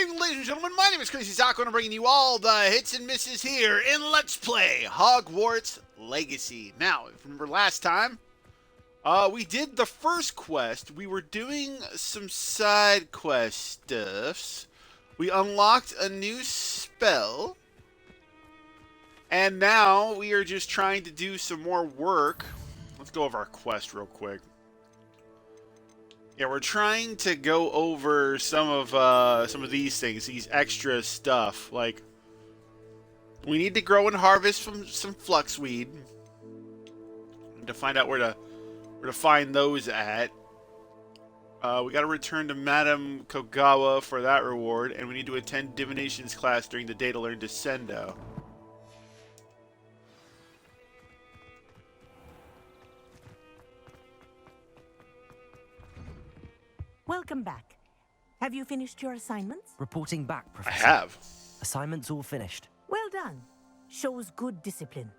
evening, ladies and gentlemen. My name is CrazyZaku, and I'm bringing you all the hits and misses here in Let's Play Hogwarts Legacy. Now, if you remember last time, we did the first quest. We were doing some side quest stuffs. We unlocked a new spell. And now we are just trying to do some more work. Let's go over our quest real quick. Yeah, we're trying to go over some of these things, these extra stuff. Like, we need to grow and harvest from some fluxweed to find out where to find those at. We got to return to Madame Kogawa for that reward, and we need to attend divinations class during the day to learn Descendo. Welcome back. Have you finished your assignments? Reporting back, Professor. I have. Assignments all finished. Well done. Shows good discipline.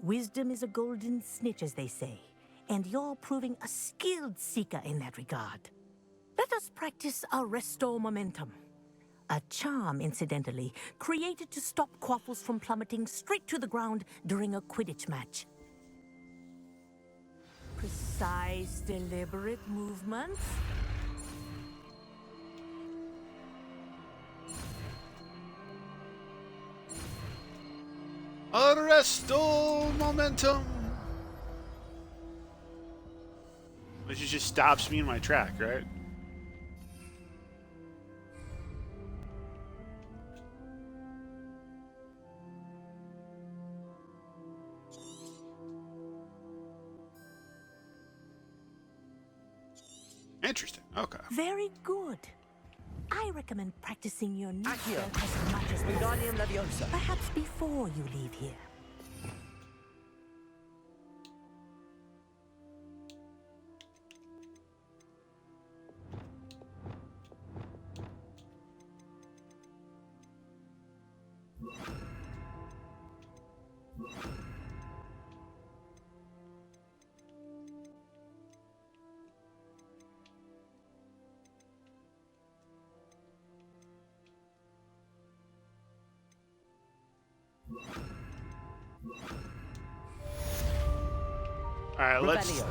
Wisdom is a golden snitch, as they say, and you're proving a skilled seeker in that regard. Let us practice Arresto Momentum. A charm, incidentally, created to stop quaffles from plummeting straight to the ground during a Quidditch match. Precise, deliberate movements. Arresto Momentum! Which just stops me in my track, right? Interesting. Okay. Very good. I recommend practicing your new Accio. spell as much as Wingardium Leviosa. perhaps before you leave here. Alright, let's Revelio.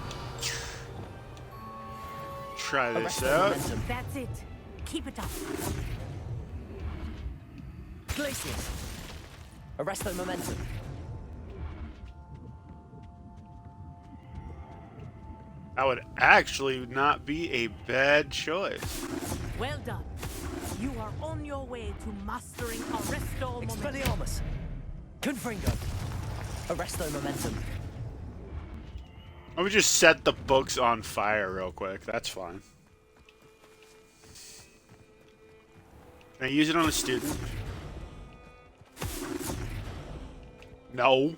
try this Arresto out. Momentum. That's it. Keep it up. Glacius. Arresto Momentum. That would actually not be a bad choice. Well done. You are on your way to mastering Arresto Momentum. Expelliarmus. Confringo. Arresto Momentum. Let me just set the books on fire real quick. That's fine. Can I use it on a student? No.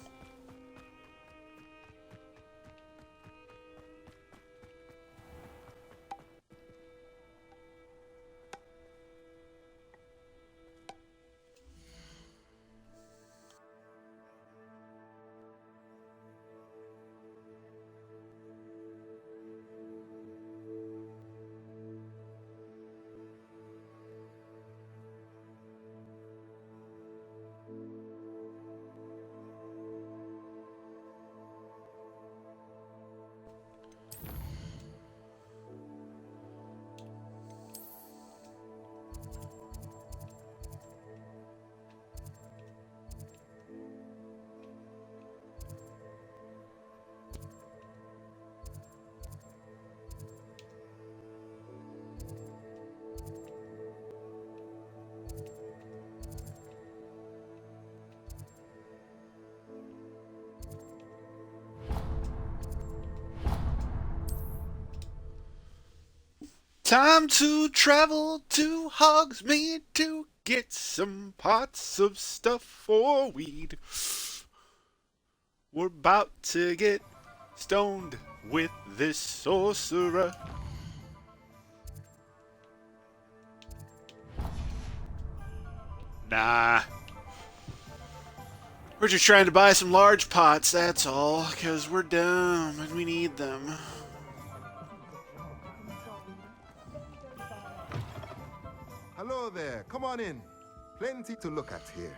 Time to travel to Hogsmeade to get some pots of stuff for weed. We're about to get stoned with this sorcerer. Nah. We're just trying to buy some large pots, that's all, because we're dumb and we need them. Hello there. there. Come on in. Plenty to look at here.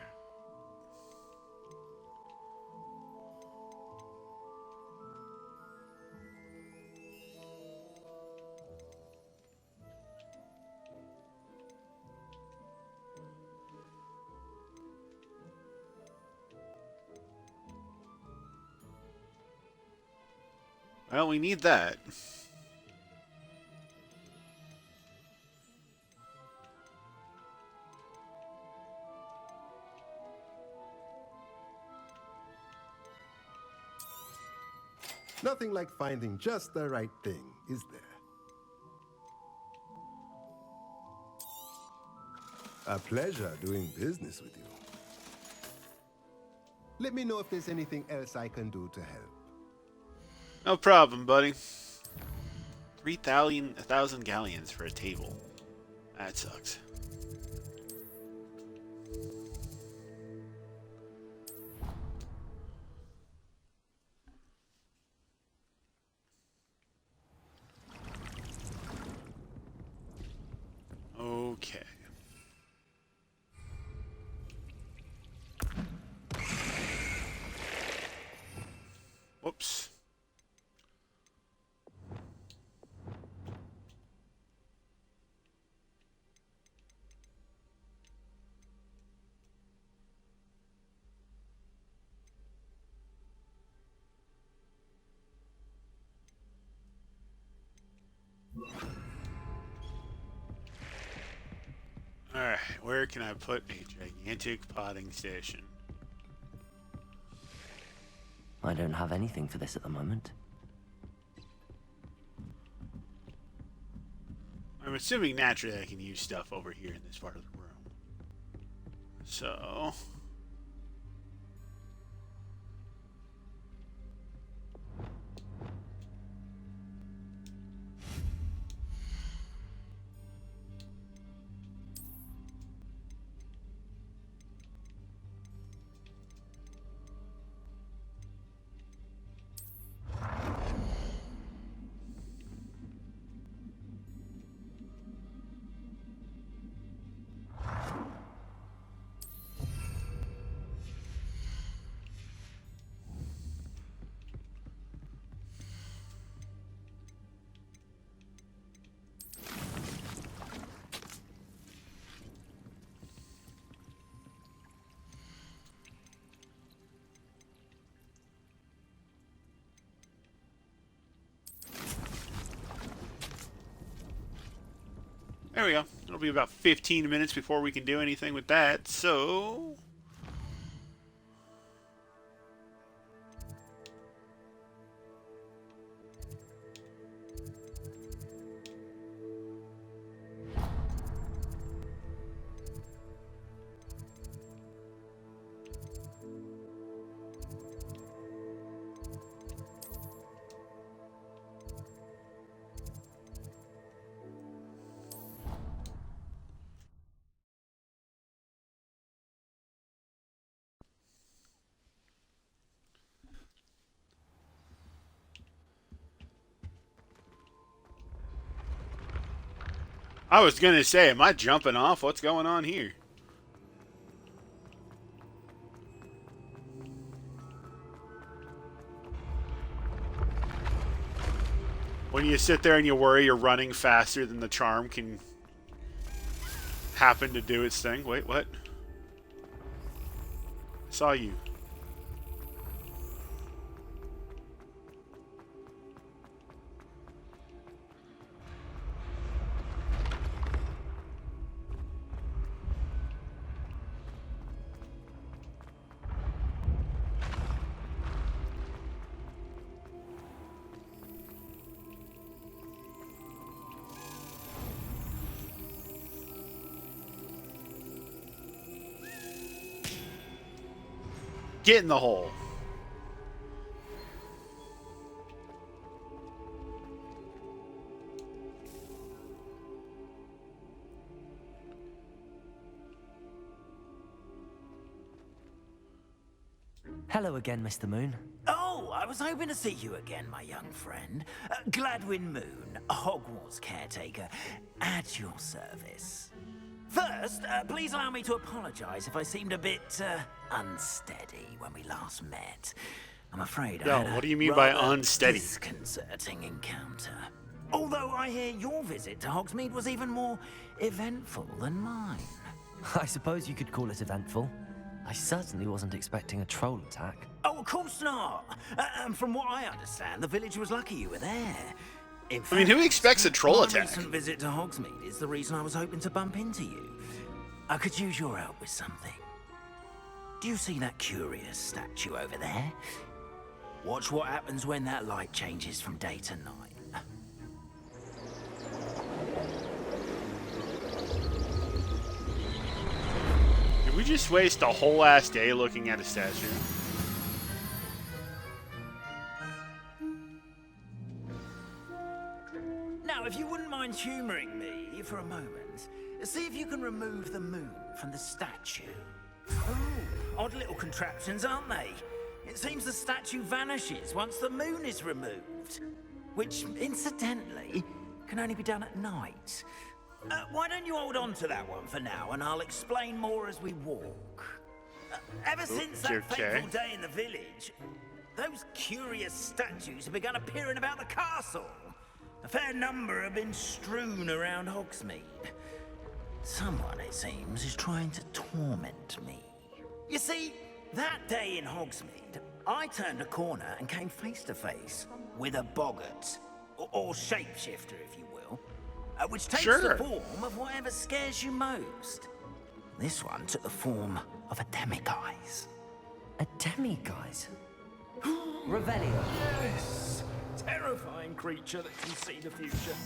Well, we need that. Nothing like finding just the right thing, is there? A pleasure doing business with you. Let me know if there's anything else I can do to help. No problem, buddy. 3,000 galleons for a table. That sucks. Okay. Whoops. Alright, where can I put a gigantic potting station? I don't have anything for this at the moment. I'm assuming naturally I can use stuff over here in this part of the room. So... there we go. It'll be about 15 minutes before we can do anything with that, so... I was gonna say, am I jumping off? What's going on here? When you sit there and you worry you're running faster than the charm can happen to do its thing. Wait, what? I saw you. Get in the hole. Hello again, Mr. Moon. Oh, I was hoping to see you again, my young friend. Gladwin Moon, Hogwarts caretaker, at your service. First, please allow me to apologize if I seemed a bit unsteady when we last met. I'm afraid I had what do you a mean by rather unsteady? disconcerting encounter. Although I hear your visit to Hogsmeade was even more eventful than mine. I suppose you could call it eventful. I certainly wasn't expecting a troll attack. Oh, of course not. And from what I understand, the village was lucky you were there. In fact, I mean, who expects a troll my attack? recent visit to Hogsmeade is the reason I was hoping to bump into you. I could use your help with something. Do you see that curious statue over there? Watch what happens when that light changes from day to night. Did we just waste a whole ass day looking at a statue? Now, if you wouldn't mind humoring me for a moment, see if you can remove the moon from the statue. Oh, odd little contraptions, aren't they? It seems the statue vanishes once the moon is removed, which, incidentally, can only be done at night. Why don't you hold on to that one for now, and I'll explain more as we walk. Ever since that fateful day in the village, those curious statues have begun appearing about the castle. A fair number have been strewn around Hogsmeade. Someone, it seems, is trying to torment me. You see, that day in Hogsmeade, I turned a corner and came face to face with a boggart, or shapeshifter, if you will, which takes the form of whatever scares you most. This one took the form of a demiguise. A demiguise? Revelio. Yes! Terrifying creature that can see the future.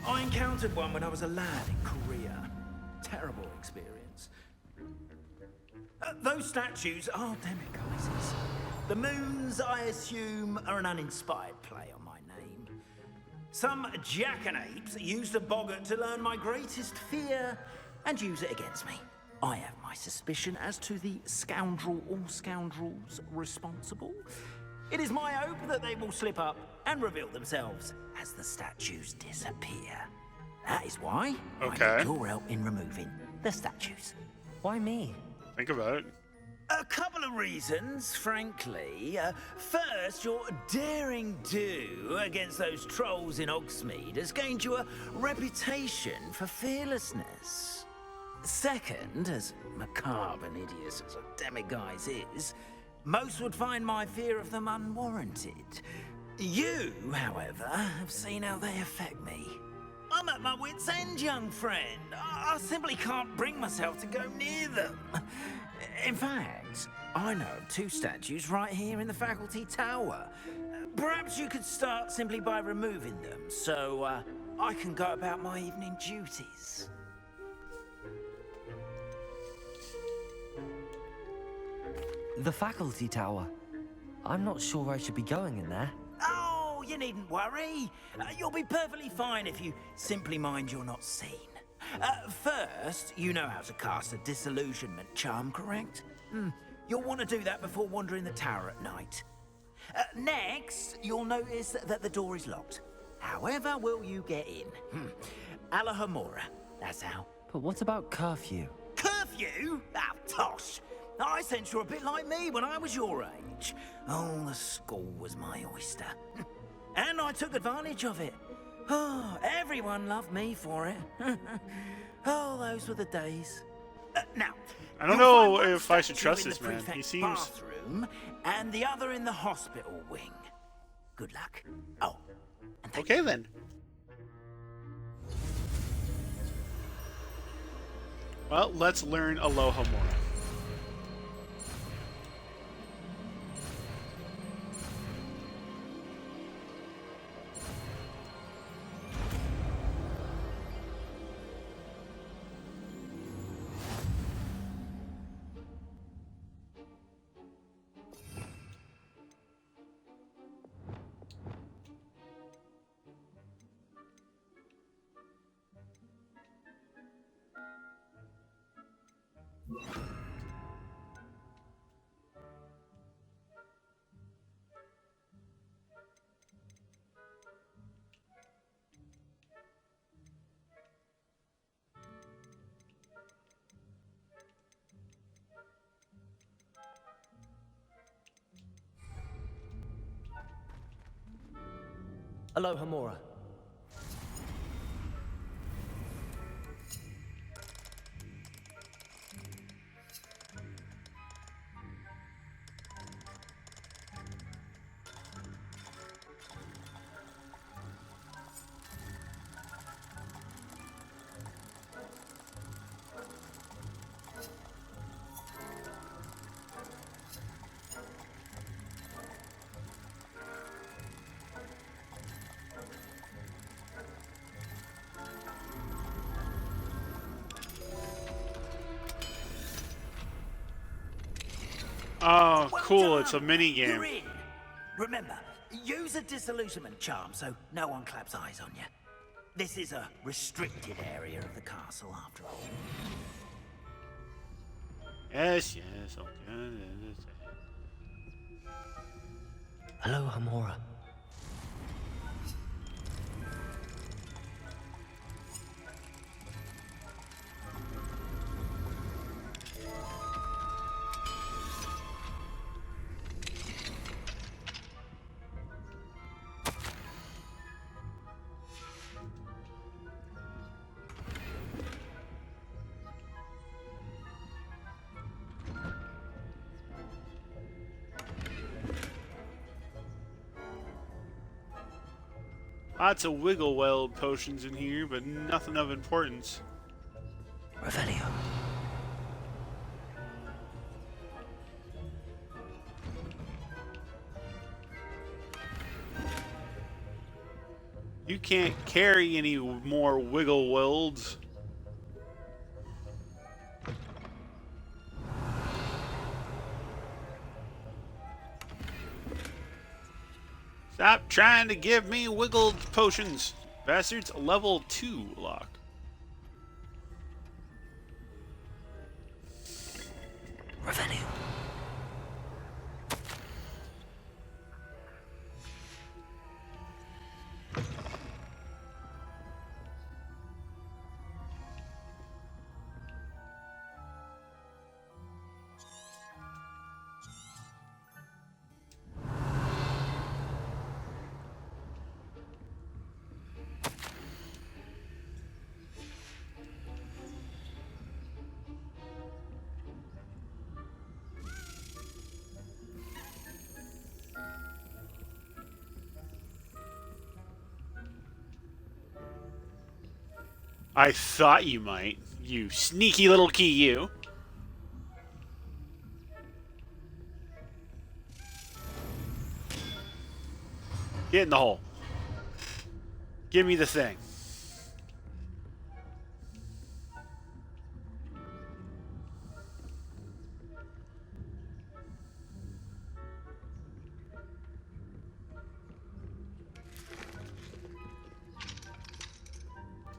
I encountered one when I was a lad in Korea. Terrible experience. Those statues are demiguises. The moons, I assume, are an uninspired play on my name. Some jackanapes used a boggart to learn my greatest fear and use it against me. I have my suspicion as to the scoundrel or scoundrels responsible. It is my hope that they will slip up and reveal themselves as the statues disappear. That is why I need your help in removing the statues. Why me? Think about it. A couple of reasons, frankly. First, your daring do against those trolls in Hogsmeade has gained you a reputation for fearlessness. Second, as macabre and hideous as a demiguise is, most would find my fear of them unwarranted. You, however, have seen how they affect me. I'm at my wit's end, young friend. I simply can't bring myself to go near them. In fact, I know of two statues right here in the faculty tower. Perhaps you could start simply by removing them, so I can go about my evening duties. The faculty tower. I'm not sure I should be going in there. Oh, you needn't worry. You'll be perfectly fine if you simply mind you're not seen. First, you know how to cast a disillusionment charm, correct? You'll want to do that before wandering the tower at night. Next, you'll notice that the door is locked. However will you get in? Alohamora, that's how. But what about curfew? Curfew? Ah, tosh. I sense you're a bit like me when I was your age. Oh, the school was my oyster. And I took advantage of it. Oh, everyone loved me for it. Oh, those were the days. Now, I don't know if I should trust this man. He seems... bathroom and the other in the hospital wing. Good luck. Oh, and thank Okay, then. Well, let's learn Alohamora. Alohomora. Oh, Well cool. done. It's a mini You're game. in. Remember, use a disillusionment charm so no one claps eyes on you. This is a restricted area of the castle, after all. Yes, yes. Okay. Alohomora. Lots of wiggle weld potions in here, but nothing of importance. Revelio. You can't carry any more wiggle welds. Stop trying to give me wiggled potions. Bastards, level 2 lock. Revelio. I thought you might, you sneaky little key, you. Get in the hole. Give me the thing.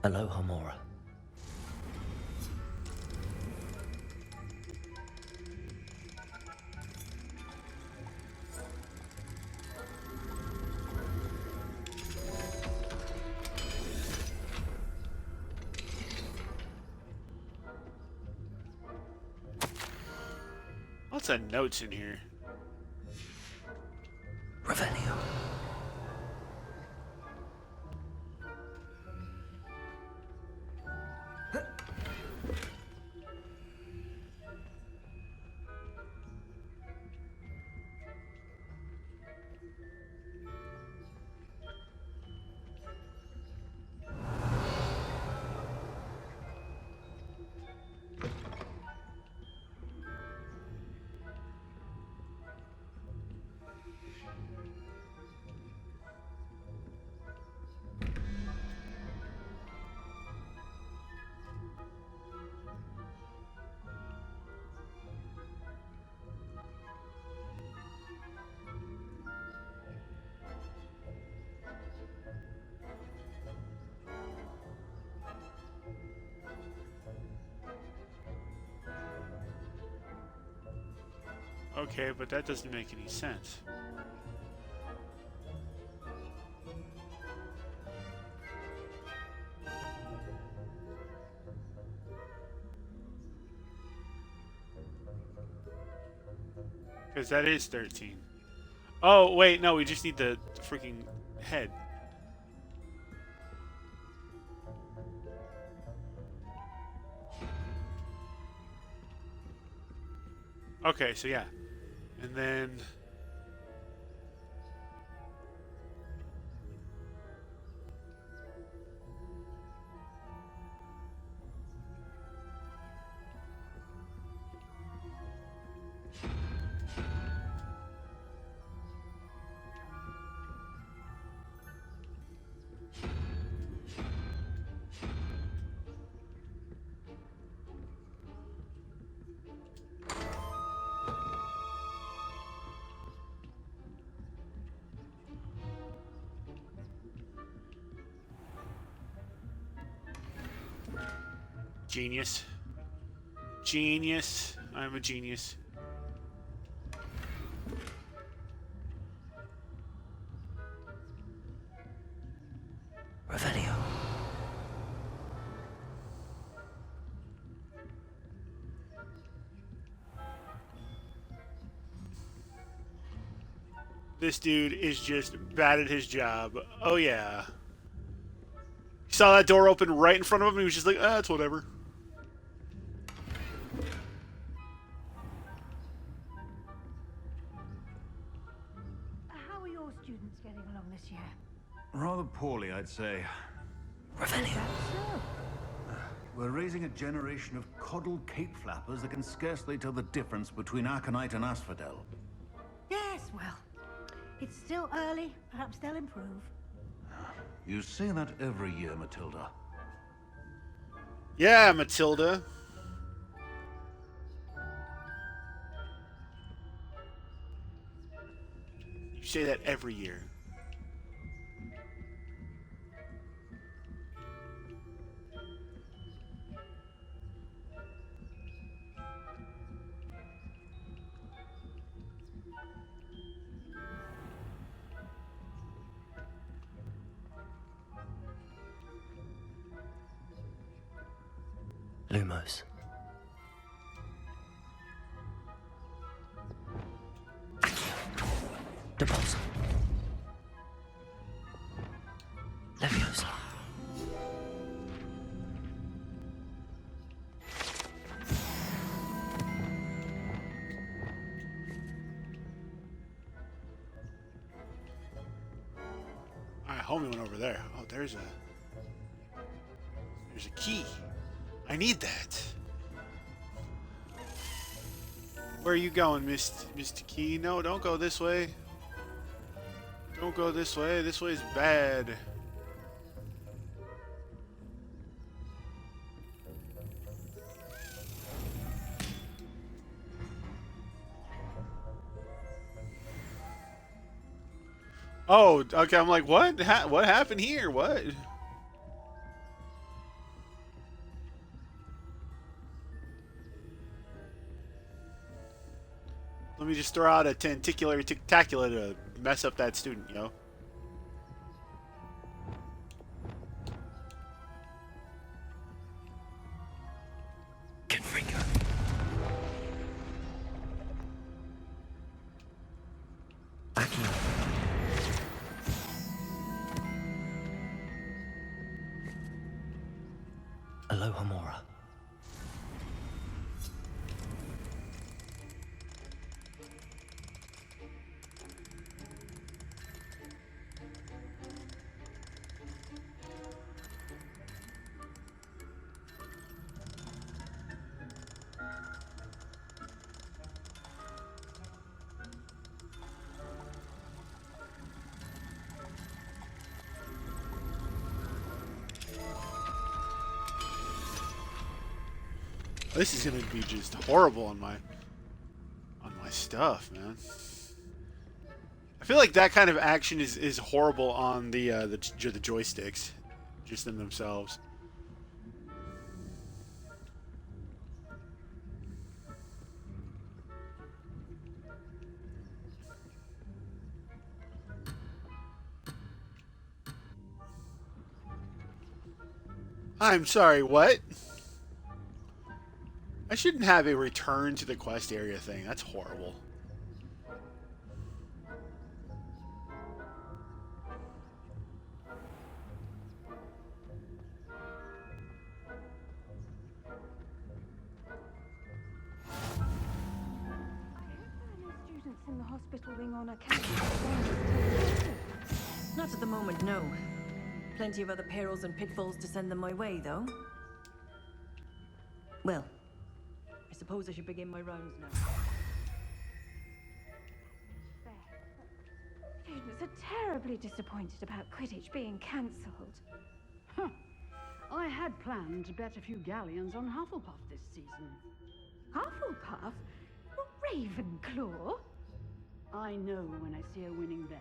Alohomora. Lots of notes in here. Revelio. Okay, but that doesn't make any sense. Because that is 13. Oh, wait, no, we just need the freaking head. Okay, so yeah. And then... Genius. Genius. I'm a genius. Revelio. This dude is just bad at his job. Oh, yeah. He saw that door open right in front of him, and he was just like, ah, it's whatever. How are your students getting along this year? Rather poorly, I'd say. Revelio. So, We're raising a generation of coddled cape flappers that can scarcely tell the difference between aconite and asphodel. yes, well, it's still early. Perhaps they'll improve. You say that every year, Matilda. Yeah, Matilda. You say that every year. Lumos. Depulse. Leviosa. Alright, homie went over there. Oh, there's a key. I need that. Where are you going, Mr. Key? No, don't go this way. Don't go this way. This way is bad. Oh, okay. I'm like, what? What happened here? What? Let me just throw out a tentacular tic-tacula to mess up that student, yo. Confringo. Accio. Alohamora. This is gonna be just horrible on my stuff, man. I feel like that kind of action is horrible on the joysticks, just in themselves. I'm sorry, what? I shouldn't have a return to the quest area thing. That's horrible. hospital wing on account of Not at the moment, no. Plenty of other perils and pitfalls to send them my way, though. Well, I suppose I should begin my rounds now. Students are terribly disappointed about Quidditch being cancelled. Huh. I had planned to bet a few galleons on Hufflepuff this season. Hufflepuff? Ravenclaw? I know when I see a winning bet,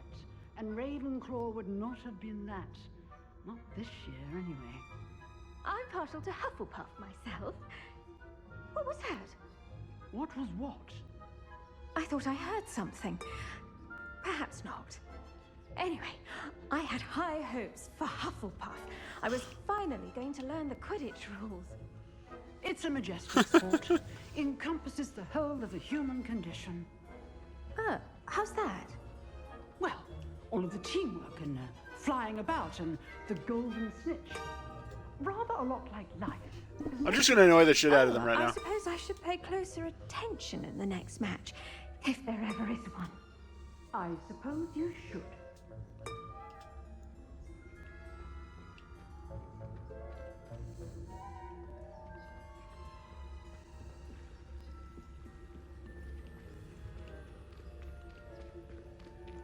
and Ravenclaw would not have been that. Not this year, anyway. I'm partial to Hufflepuff myself. What was that? What was what? I thought I heard something. Perhaps not. Anyway, I had high hopes for Hufflepuff. I was finally going to learn the Quidditch rules. It's a majestic sport. Encompasses the whole of the human condition. How's that? Well, all of the teamwork and flying about and the golden snitch. Rather a lot like life. I'm just gonna annoy the shit out of them right I now. suppose I should pay closer attention in the next match, if there ever is one. I suppose you should.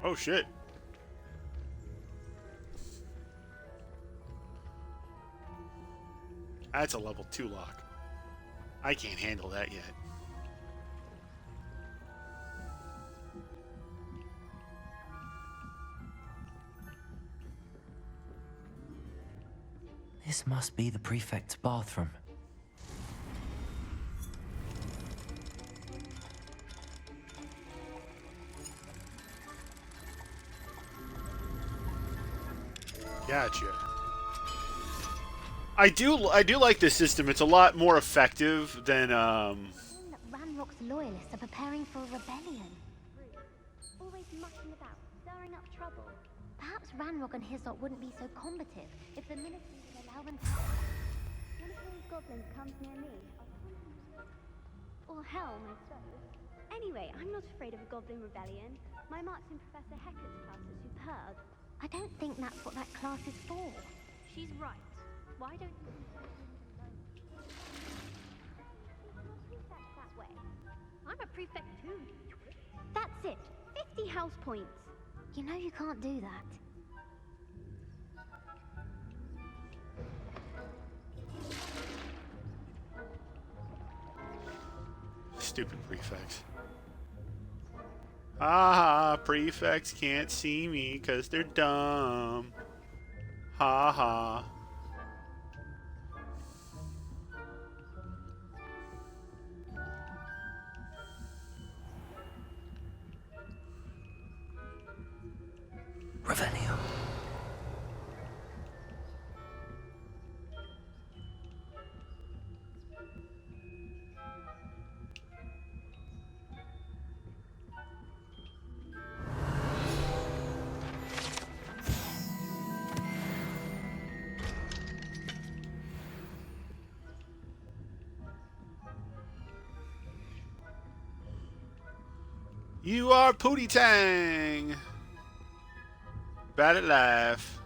Oh shit. That's a level 2 lock. I can't handle that yet. This must be the prefect's bathroom. Gotcha. I do like this system. It's a lot more effective than Knowing that Ranrock's loyalists are preparing for a rebellion. Always mucking about, stirring up trouble. Perhaps Ranrock and his lot wouldn't be so combative if the ministry would allow them to. One of those goblins comes near me. Or hell, my suppose. Anyway, I'm not afraid of a goblin rebellion. My marks in Professor Hector's class are superb. I don't think that's what that class is for. She's right. Why don't you that way? I'm a prefect too. That's it. 50 house points. You know you can't do that. stupid prefects. Ah, prefects can't see me because they're dumb. Ha ha. Revelio. You are Pootie Tang. Bad at life.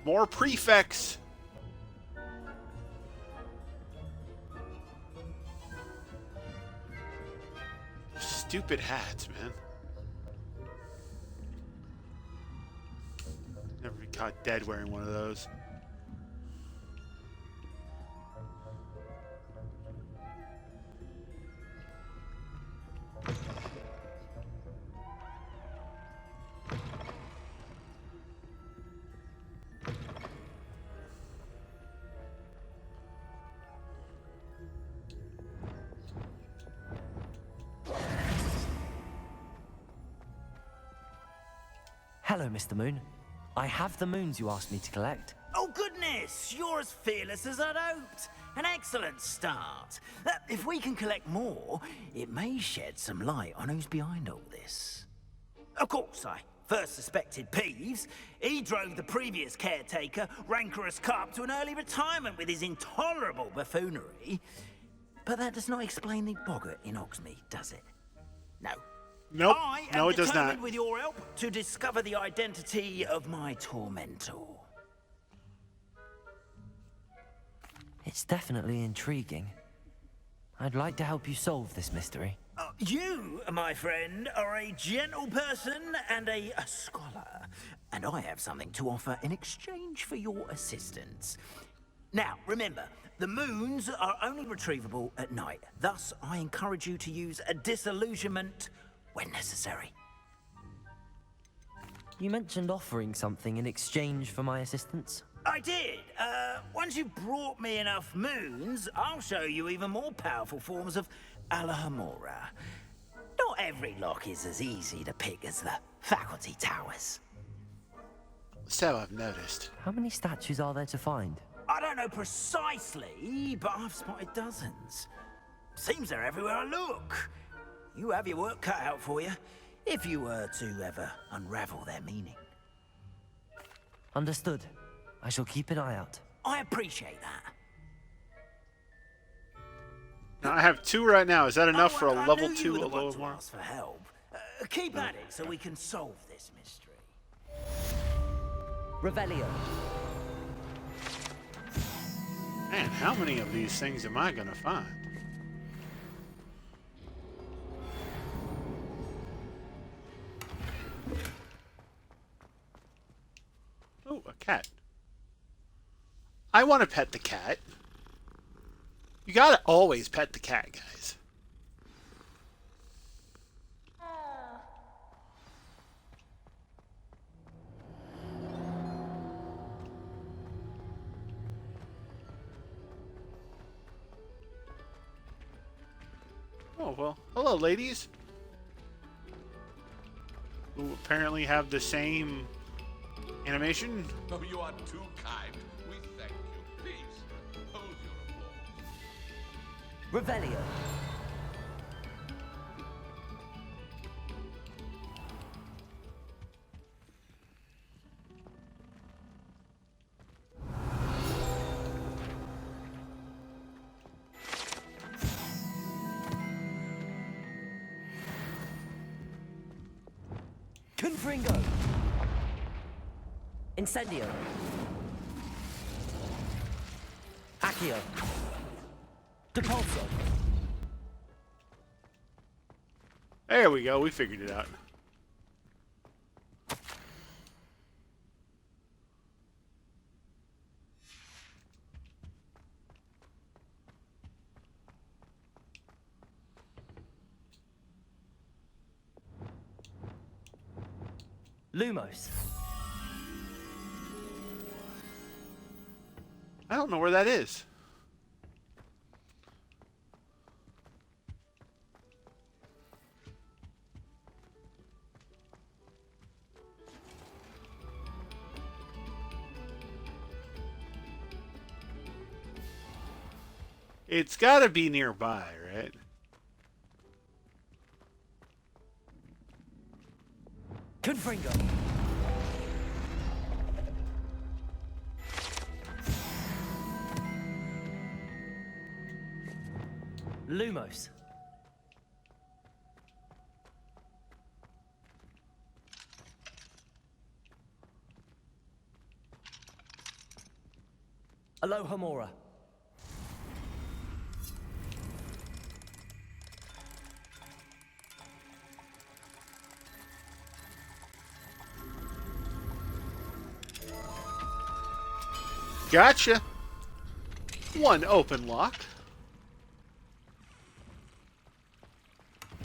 More prefects. Stupid hats, man. Never be caught dead wearing one of those. Hello, Mr. Moon. I have the moons you asked me to collect. Oh goodness, you're as fearless as I'd hoped. An excellent start. If we can collect more, it may shed some light on who's behind all this. Of course, I first suspected Peeves. He drove the previous caretaker, Rancorous Carp, to an early retirement with his intolerable buffoonery. But that does not explain the boggart in Hogsmeade, does it? No. Nope. I am No, it does determined not. with your help to discover the identity of my tormentor. It's definitely intriguing. I'd like to help you solve this mystery. You, my friend, are a gentle person and a scholar, and I have something to offer in exchange for your assistance. Now, remember, the moons are only retrievable at night. Thus, I encourage you to use a disillusionment when necessary. You mentioned offering something in exchange for my assistance? I did. Once you've brought me enough moons, I'll show you even more powerful forms of Alohamora. Not every lock is as easy to pick as the faculty towers. So I've noticed. How many statues are there to find? I don't know precisely, but I've spotted dozens. Seems they're everywhere I look. You have your work cut out for you, if you were to ever unravel their meaning. Understood. I shall keep an eye out. I appreciate that. Now, I have 2 right now. Is that enough for a I level knew 2 you were the one to Alohomora? ask for help. Keep at it so we can solve this mystery. Revelio. Man, how many of these things am I gonna find? Oh, a cat. I want to pet the cat. You gotta always pet the cat, guys. Oh, well. Hello, ladies. Who apparently have the same animation. Oh, you are too kind. We thank you. Please, hold your applause. Revelio. Confringo. Incendio. Accio. Depulso. There we go. We figured it out. Lumos. I don't know where that is. It's got to be nearby, right? Confringo. Lumos. Alohomora. Gotcha. One open lock.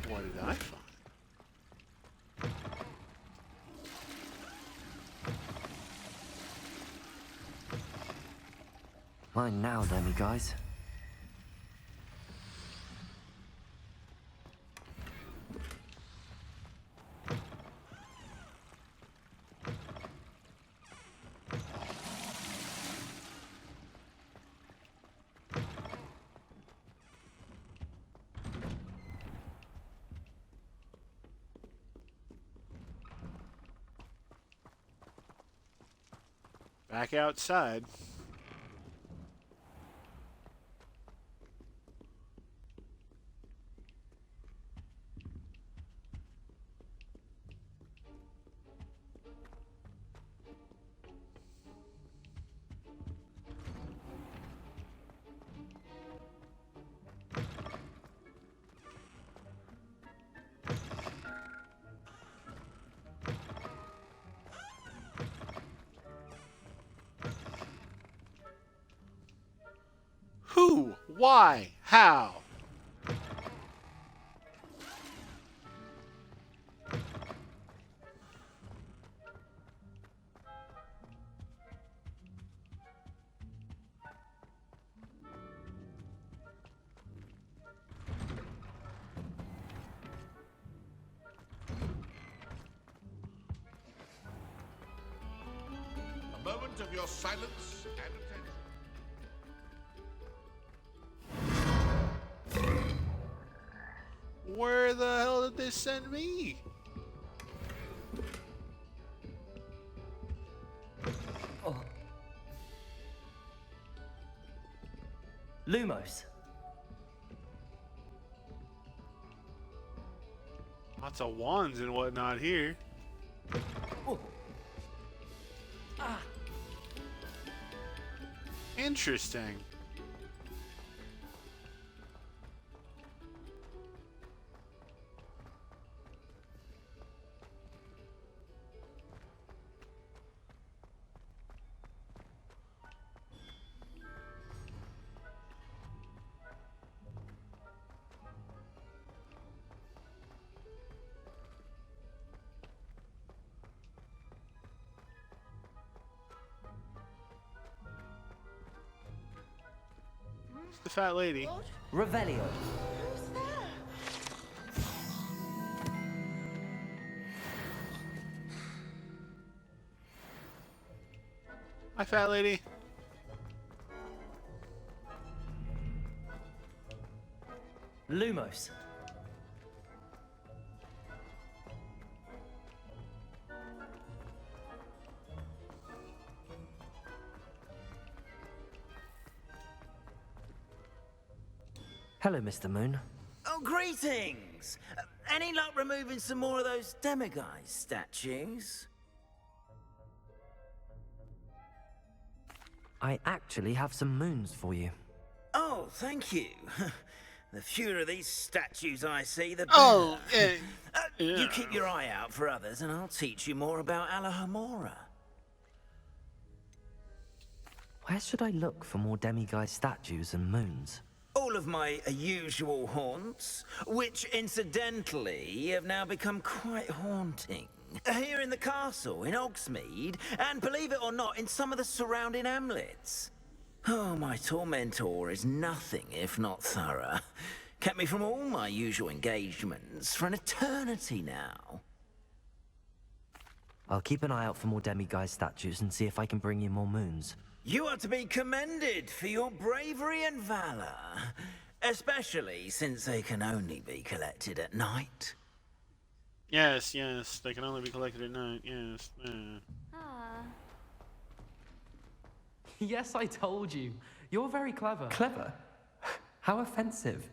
What did I find? Mine now, guys. Back outside. Who? Why? How? A moment of your silence and attention. Where the hell did they send me? Oh. Lumos. Lots of wands and whatnot here. Oh. Ah. Interesting. The fat lady. Revelio. Hi, fat lady. Lumos. Hello, Mr. Moon. Oh, greetings! Any luck removing some more of those demiguise statues? I actually have some moons for you. Oh, thank you. The fewer of these statues I see, the better. Oh, You keep your eye out for others, and I'll teach you more about Alohamora. Where should I look for more demiguise statues and moons? All of my usual haunts, which incidentally have now become quite haunting. Here in the castle, in Hogsmeade, and believe it or not, in some of the surrounding hamlets. Oh, my tormentor is nothing if not thorough. Kept me from all my usual engagements for an eternity now. I'll keep an eye out for more demiguise statues and see if I can bring you more moons. You are to be commended for your bravery and valor, especially since they can only be collected at night. Yes, yes, they can only be collected at night. Yes. Yes, I told you. You're very clever. Clever? How offensive.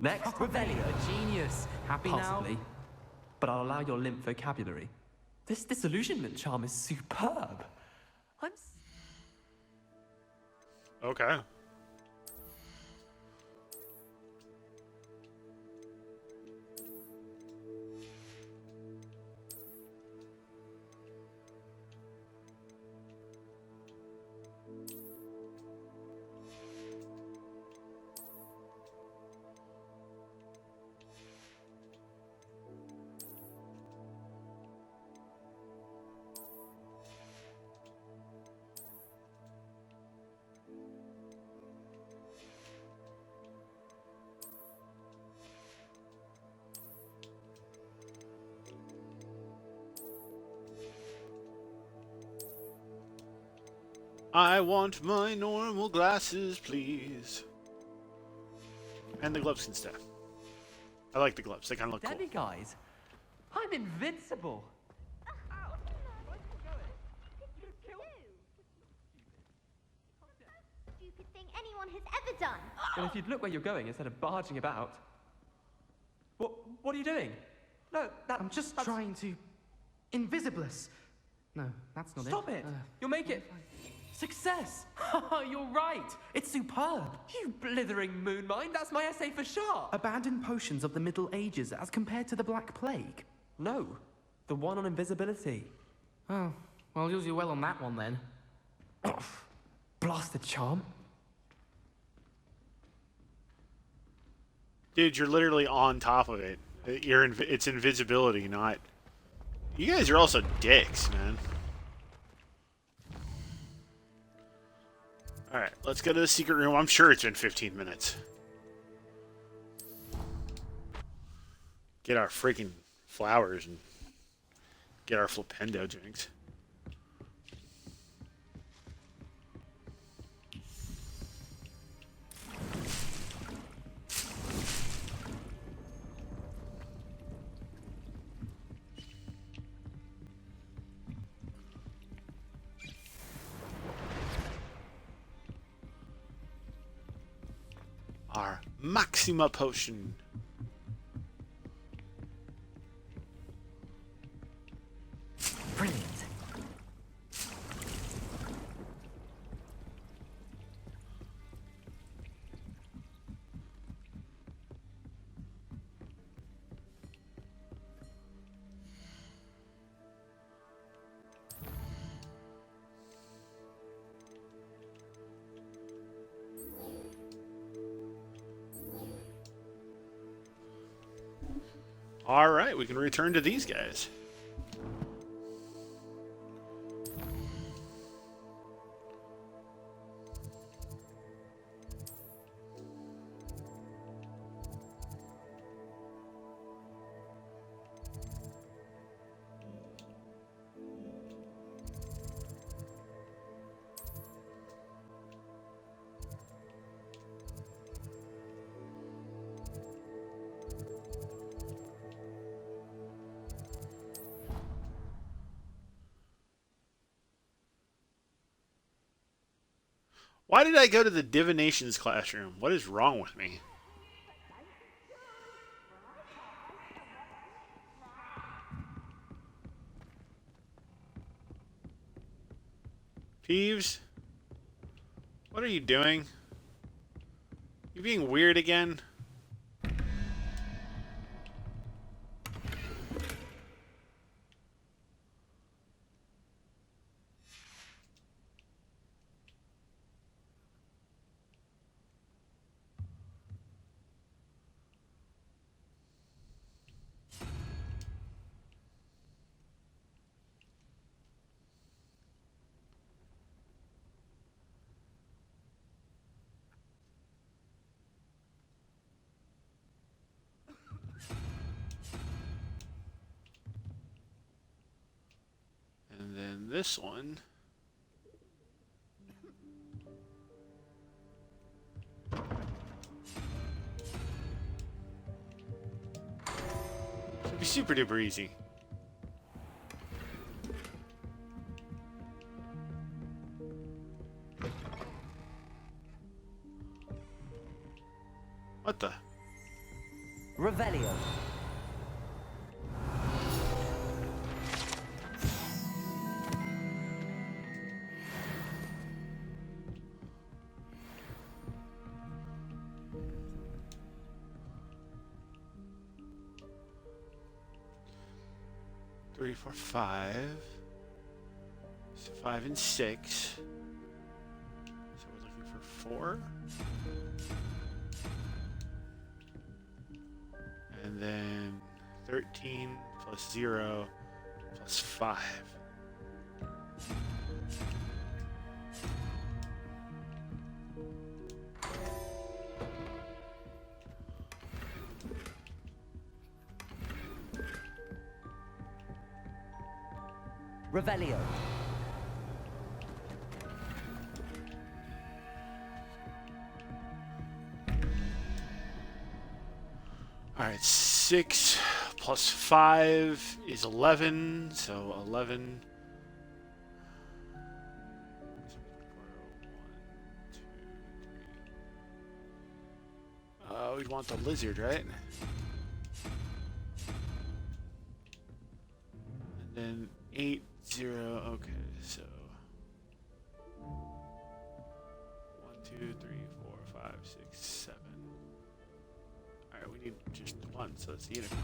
Next, Revelio. a genius. Happy Possibly. now? But I'll allow your limp vocabulary. This disillusionment charm is superb. Okay. I want my normal glasses, please. And the gloves can stay. I like the gloves. They kind of look cool. Demiguise? I'm invincible. stupidest thing anyone has ever done. Well, if you'd look where you're going instead of barging about. What are you doing? No, I'm just trying to... Invisibless. No, that's not Stop it! You'll make it... Success! You're right! It's superb! You blithering moon mind, that's my essay for sure! Abandoned potions of the Middle Ages as compared to the Black Plague? No, the one on invisibility. Oh, well, you'll do well on that one then. Blasted charm. Dude, you're literally on top of it. It's invisibility, not... You guys are also dicks, man. Alright, let's go to the secret room. I'm sure it's been 15 minutes. Get our freaking flowers and get our flipendo drinks. Our Maxima potion. Brilliant. Alright, we can return to these guys. Why did I go to the divinations classroom? What is wrong with me? Peeves? What are you doing? You being weird again? And then this one. Should be super duper easy. What the? Revelio. Three, four, five. So 5 and 6. So we're looking for 4. And then 13 plus 0 plus 5. Revelio. Alright, 6 plus 5 is 11, so 11. we'd want the lizard, right? And then 8, 0. Okay, so 1, 2, 3, 4, 5, 6, 7. All right, we need just 1, so it's the unicorn.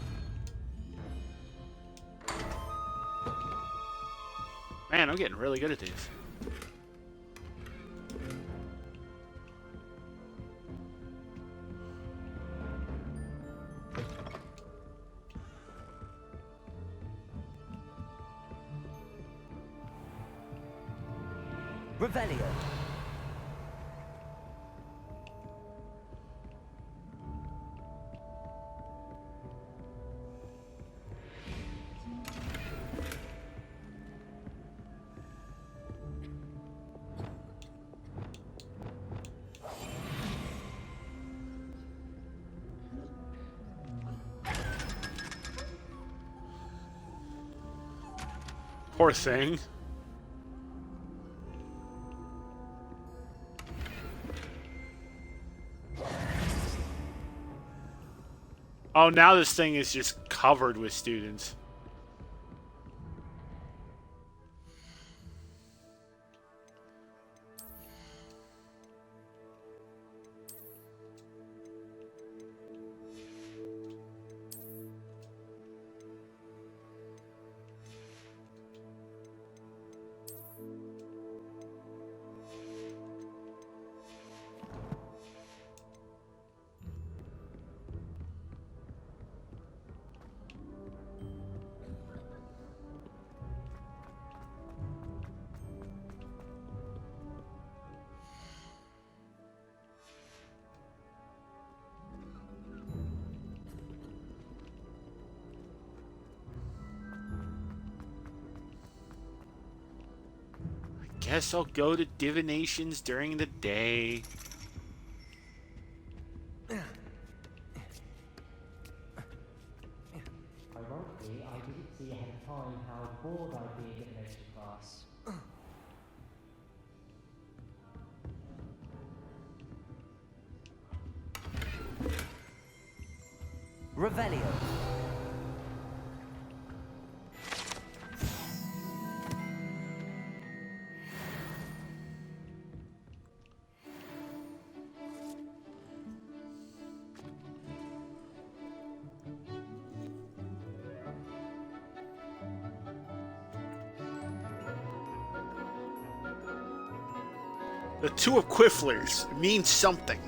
Man, I'm getting really good at these. Revelio. Poor thing. Oh, now this thing is just covered with students. Guess I'll go to divinations during the day. Ironically, I didn't see ahead of time how bored I'd be in divination class. Revelio. The 2 of Quifflers means something.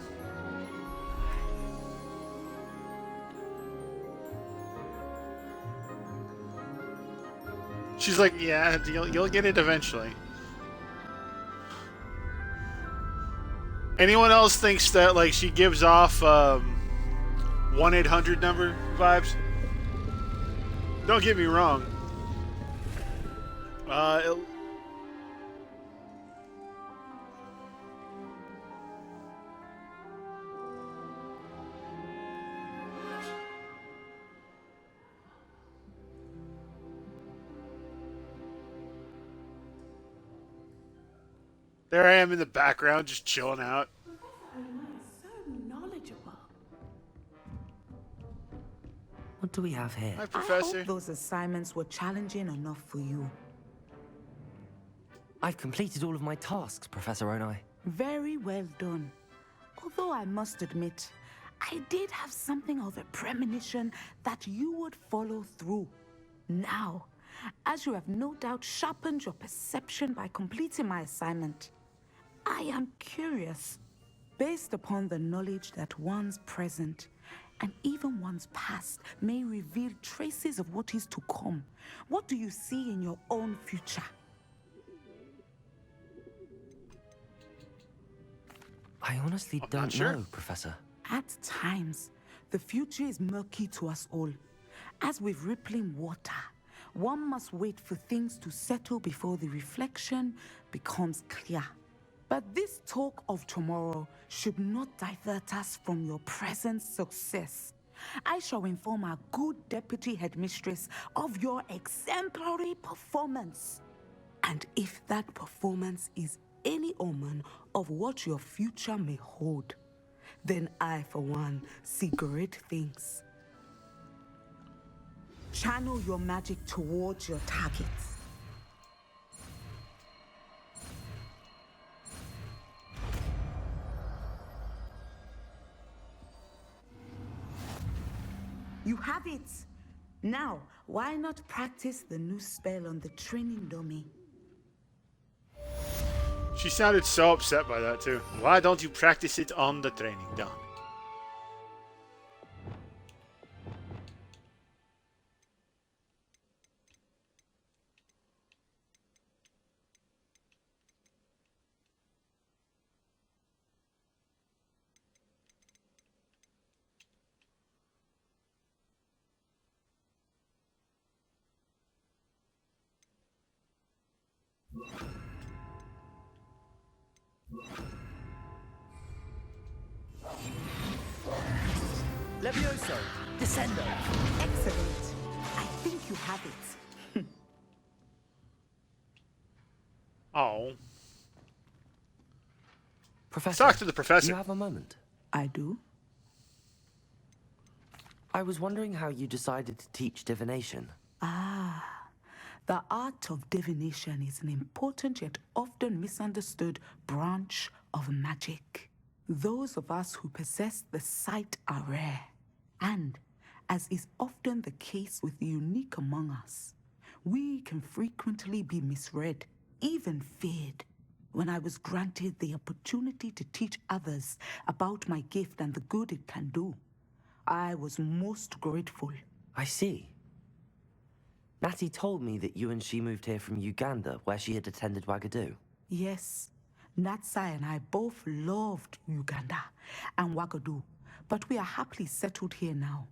She's like, yeah, you'll get it eventually. Anyone else thinks that like she gives off 1-800 number vibes? Don't get me wrong. There I am in the background, just chilling out. So knowledgeable. What do we have here? Hi, Professor. I hope those assignments were challenging enough for you. I've completed all of my tasks, Professor Onai. Very well done. Although I must admit, I did have something of a premonition that you would follow through. Now, as you have no doubt sharpened your perception by completing my assignment, I am curious, based upon the knowledge that one's present and even one's past may reveal traces of what is to come. What do you see in your own future? I honestly don't know, Professor. At times, the future is murky to us all. As with rippling water, one must wait for things to settle before the reflection becomes clear. But this talk of tomorrow should not divert us from your present success. I shall inform our good deputy headmistress of your exemplary performance. And if that performance is any omen of what your future may hold, then I, for one, see great things. Channel your magic towards your targets. You have it! Now, why not practice the new spell on the training dummy? She sounded so upset by that too. Why don't you practice it on the training dummy? Levioso! Descendo! Excellent! I think you have it. Oh. Professor, talk to the professor. Do you have a moment? I do. I was wondering how you decided to teach divination. The art of divination is an important yet often misunderstood branch of magic. Those of us who possess the sight are rare, and, as is often the case with the unique among us, we can frequently be misread, even feared. When I was granted the opportunity to teach others about my gift and the good it can do, I was most grateful. I see. Natty told me that you and she moved here from Uganda, where she had attended Wagadu. Yes, Natsai and I both loved Uganda and Wagadu, but we are happily settled here now.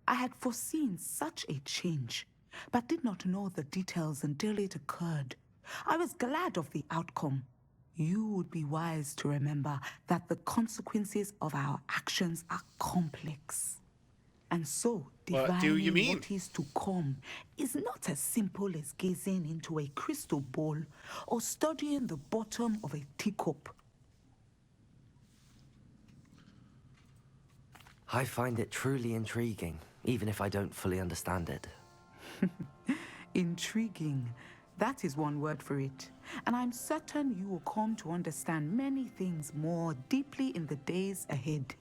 I had foreseen such a change, but did not know the details until it occurred. I was glad of the outcome. You would be wise to remember that the consequences of our actions are complex. And so, divining what is to come is not as simple as gazing into a crystal ball or studying the bottom of a teacup. I find it truly intriguing, even if I don't fully understand it. Intriguing. That is one word for it. And I'm certain you will come to understand many things more deeply in the days ahead.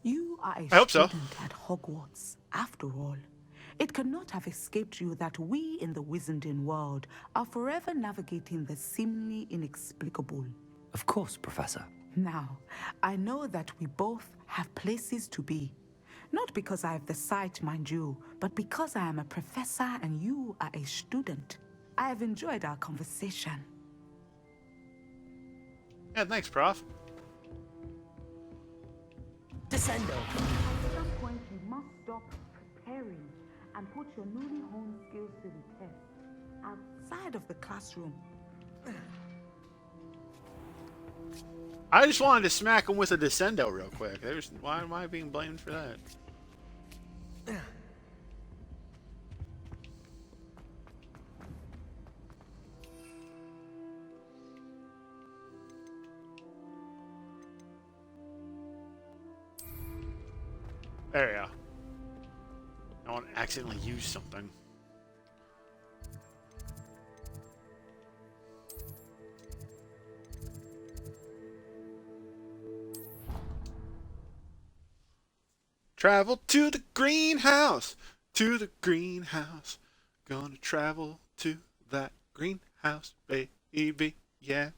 You are a student at Hogwarts, after all. It cannot have escaped you that we in the Wizarding world are forever navigating the seemingly inexplicable. Of course, Professor. Now, I know that we both have places to be. Not because I have the sight, mind you, but because I am a professor and you are a student. I have enjoyed our conversation. Yeah, thanks, Prof. Descendo! At some point, you must stop preparing and put your newly honed skills to the test outside of the classroom. I just wanted to smack him with a descendo real quick. Why am I being blamed for that? There we go. I don't want to accidentally use something. Travel to the greenhouse, to the greenhouse. Gonna travel to that greenhouse, baby, yeah.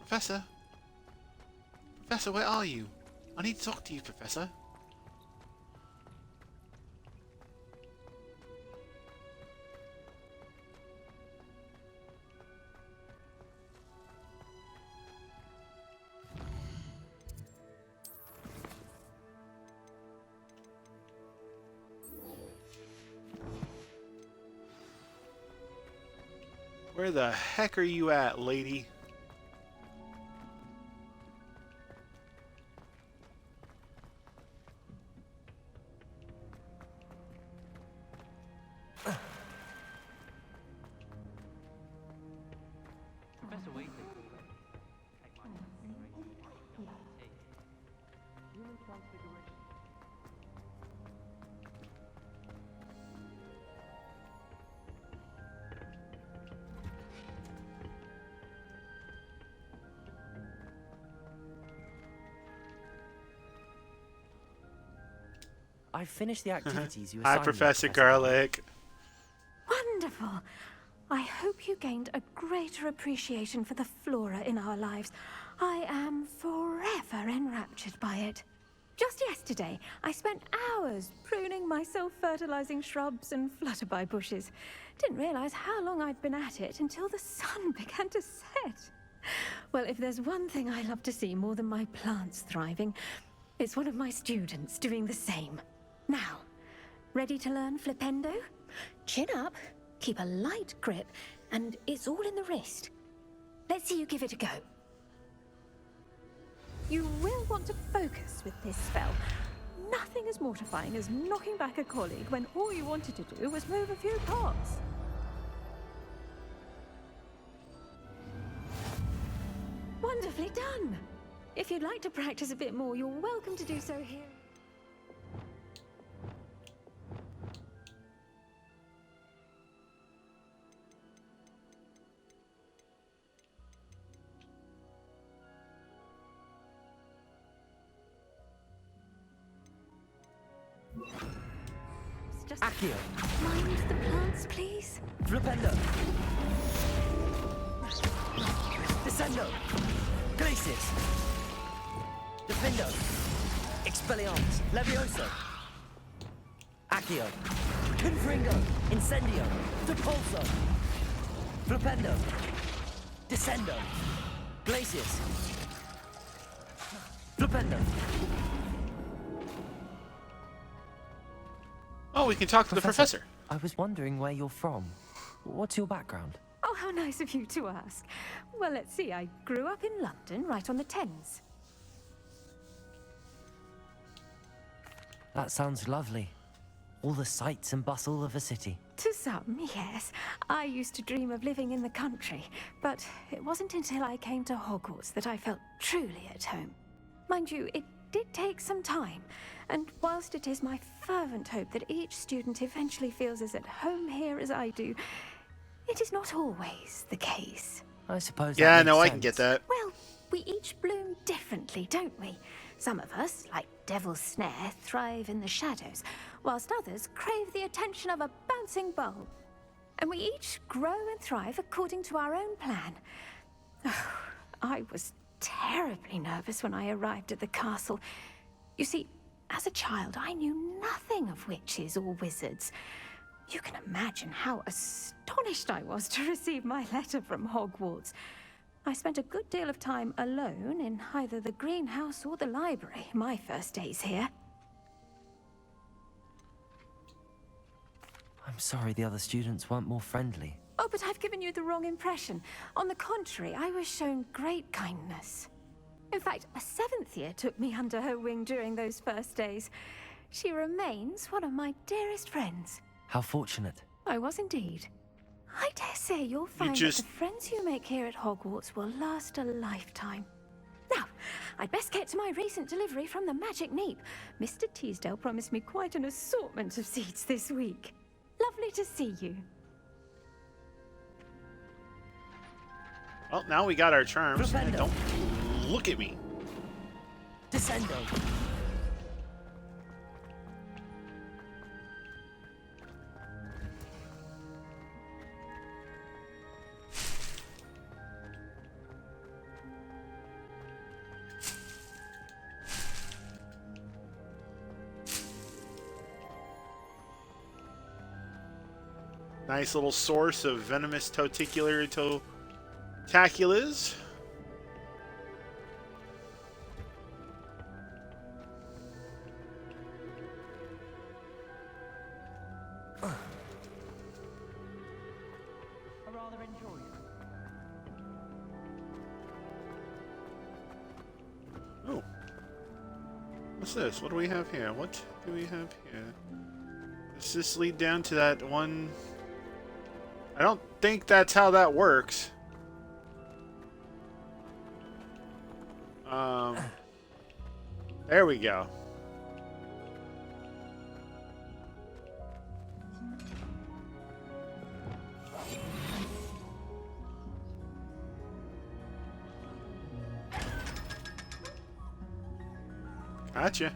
Professor? Professor, where are you? I need to talk to you, Professor. Where the heck are you at, lady? I finished the activities you Hi, assigned me, Professor Garlic. Wonderful. I hope you gained a greater appreciation for the flora in our lives. I am forever enraptured by it. Just yesterday, I spent hours pruning my self-fertilizing shrubs and flutterby bushes. Didn't realize how long I'd been at it until the sun began to set. Well, if there's one thing I love to see more than my plants thriving, it's one of my students doing the same. Now, ready to learn Flipendo? Chin up, keep a light grip, and it's all in the wrist. Let's see you give it a go. You will want to focus with this spell. Nothing as mortifying as knocking back a colleague when all you wanted to do was move a few pots. Wonderfully done! If you'd like to practice a bit more, you're welcome to do so here. Accio. Mind the plants, please? Flipendo. Descendo. Glacis. Defendo. Expelliarmus. Levioso. Accio. Confringo. Incendio. Depulso. Flipendo. Descendo. Glacis. Flipendo. Oh, we can talk to the professor. I was wondering where you're from. What's your background? Oh, how nice of you to ask. Well, let's see. I grew up in London, right on the Thames. That sounds lovely. All the sights and bustle of a city. To some, yes. I used to dream of living in the country, but it wasn't until I came to Hogwarts that I felt truly at home. Mind you, it did take some time, and whilst it is my fervent hope that each student eventually feels as at home here as I do, it is not always the case. I suppose. Yeah, that no, makes I can get that. Well, we each bloom differently, don't we? Some of us, like Devil's Snare, thrive in the shadows, whilst others crave the attention of a bouncing bulb. And we each grow and thrive according to our own plan. Oh, I was terribly nervous when I arrived at the castle. You see, as a child, I knew nothing of witches or wizards. You can imagine how astonished I was to receive my letter from Hogwarts. I spent a good deal of time alone in either the greenhouse or the library my first days here. I'm sorry the other students weren't more friendly. Oh, but I've given you the wrong impression. On the contrary, I was shown great kindness. In fact, a 7th year took me under her wing during those first days. She remains one of my dearest friends. How fortunate. I was indeed. I dare say you'll find that the friends you make here at Hogwarts will last a lifetime. Now, I'd best get to my recent delivery from the Magic Neep. Mr. Teasdale promised me quite an assortment of seeds this week. Lovely to see you. Well, now we got our charms. Flipendo. Don't look at me. Descendo. Nice little source of venomous toticular taculas. I rather enjoy it. Oh. What's this? What do we have here? What do we have here? Does this lead down to that one? I don't think that's how that works. There we go. Gotcha.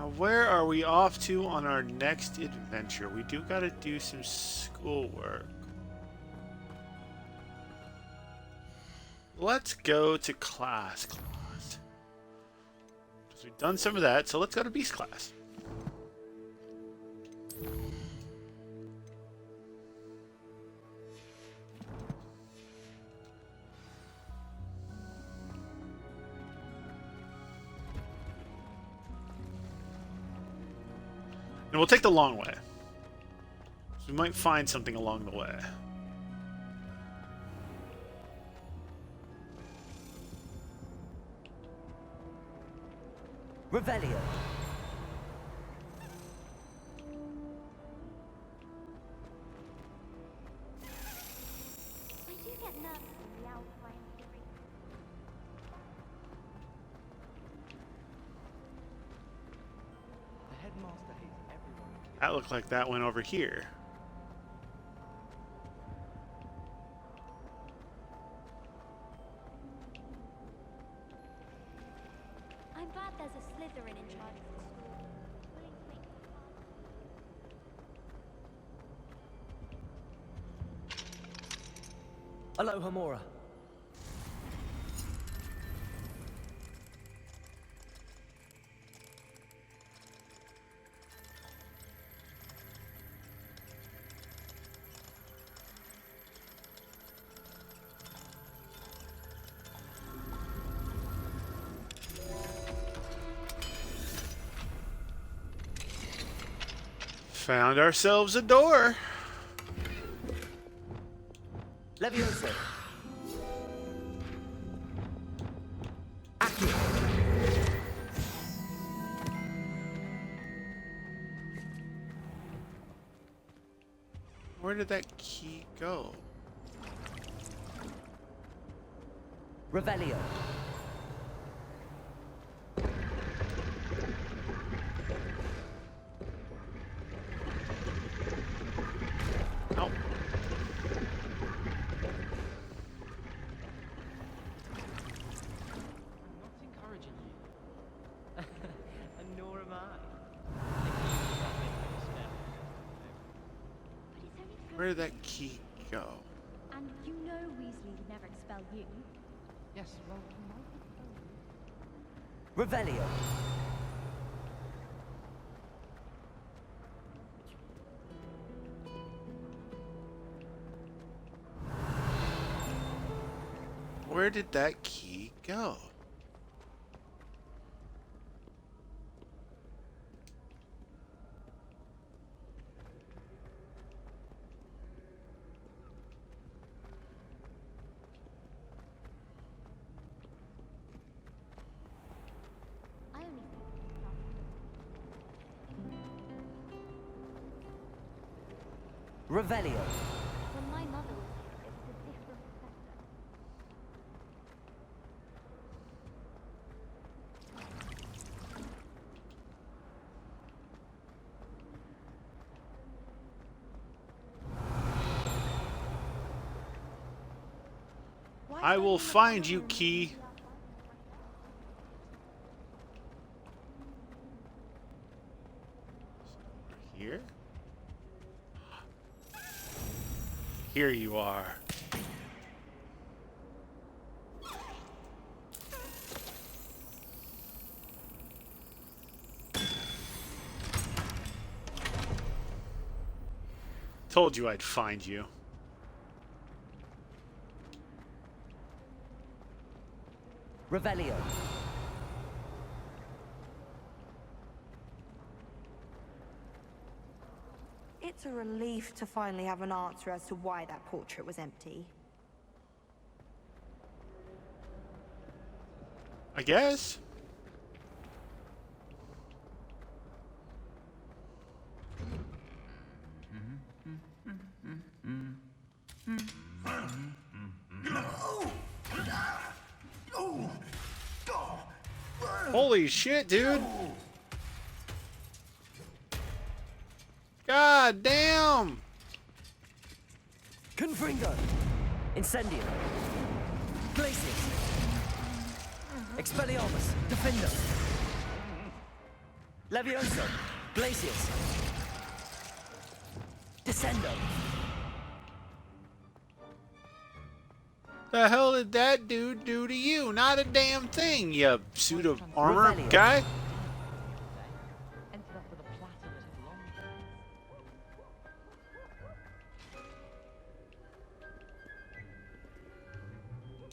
Now, where are we off to on our next adventure? We do gotta do some schoolwork. Let's go to class. So we've done some of that, so let's go to Beast class. And we'll take the long way. So we might find something along the way. Revelio. I do get nervous when the owls fly into the ring. The headmaster hates everyone. That looked like that went over here. I'm glad there's a Slytherin in charge of the school, willing to make it hard. Alohomora. Found ourselves a door. Levioso. Where did that key go? Revelio. Oh. Encouraging you. And nor am I. Where did that key go? And you know Weasley would never expel you. Yes, well, Revelio. Where did that key go? I only Revelio. when my mother was here, it was a different professor. I will find you, key. Here? Here you are. Told you I'd find you. Revelio. It's a relief to finally have an answer as to why that portrait was empty. I guess. Holy shit, dude. God damn. Confringo. Incendio. Glacius. Expelliarmus. Defender. Levioso. Glacius. Descendo. The hell did that dude do to you? Not a damn thing, you suit of armor guy.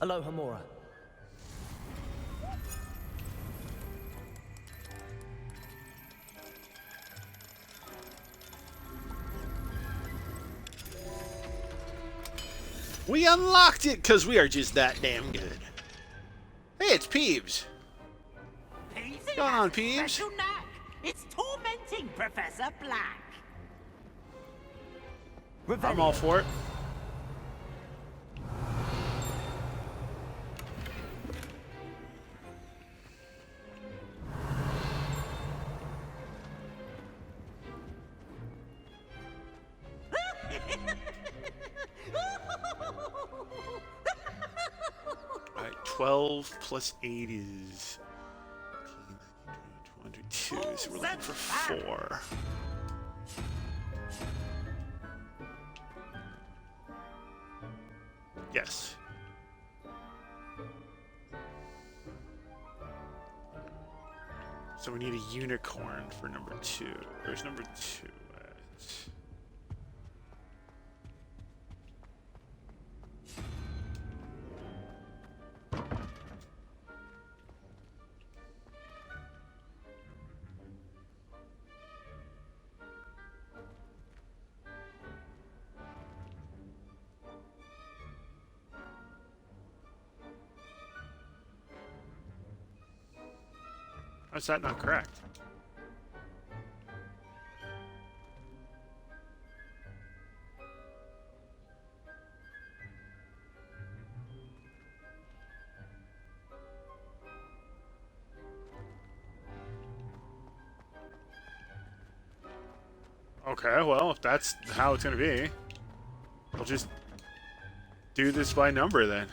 Alohomora. We unlocked it because we are just that damn good. Hey, it's Peeves. What's going on, Peeves? Special knack. It's tormenting Professor Black. I'm all for it. Alright, 12 plus 8 is 202, so we're looking for 4. Yes. So we need a unicorn for number 2. Where's number 2 at? How's that not correct? Okay, well, if that's how it's gonna be, we'll just do this by number then.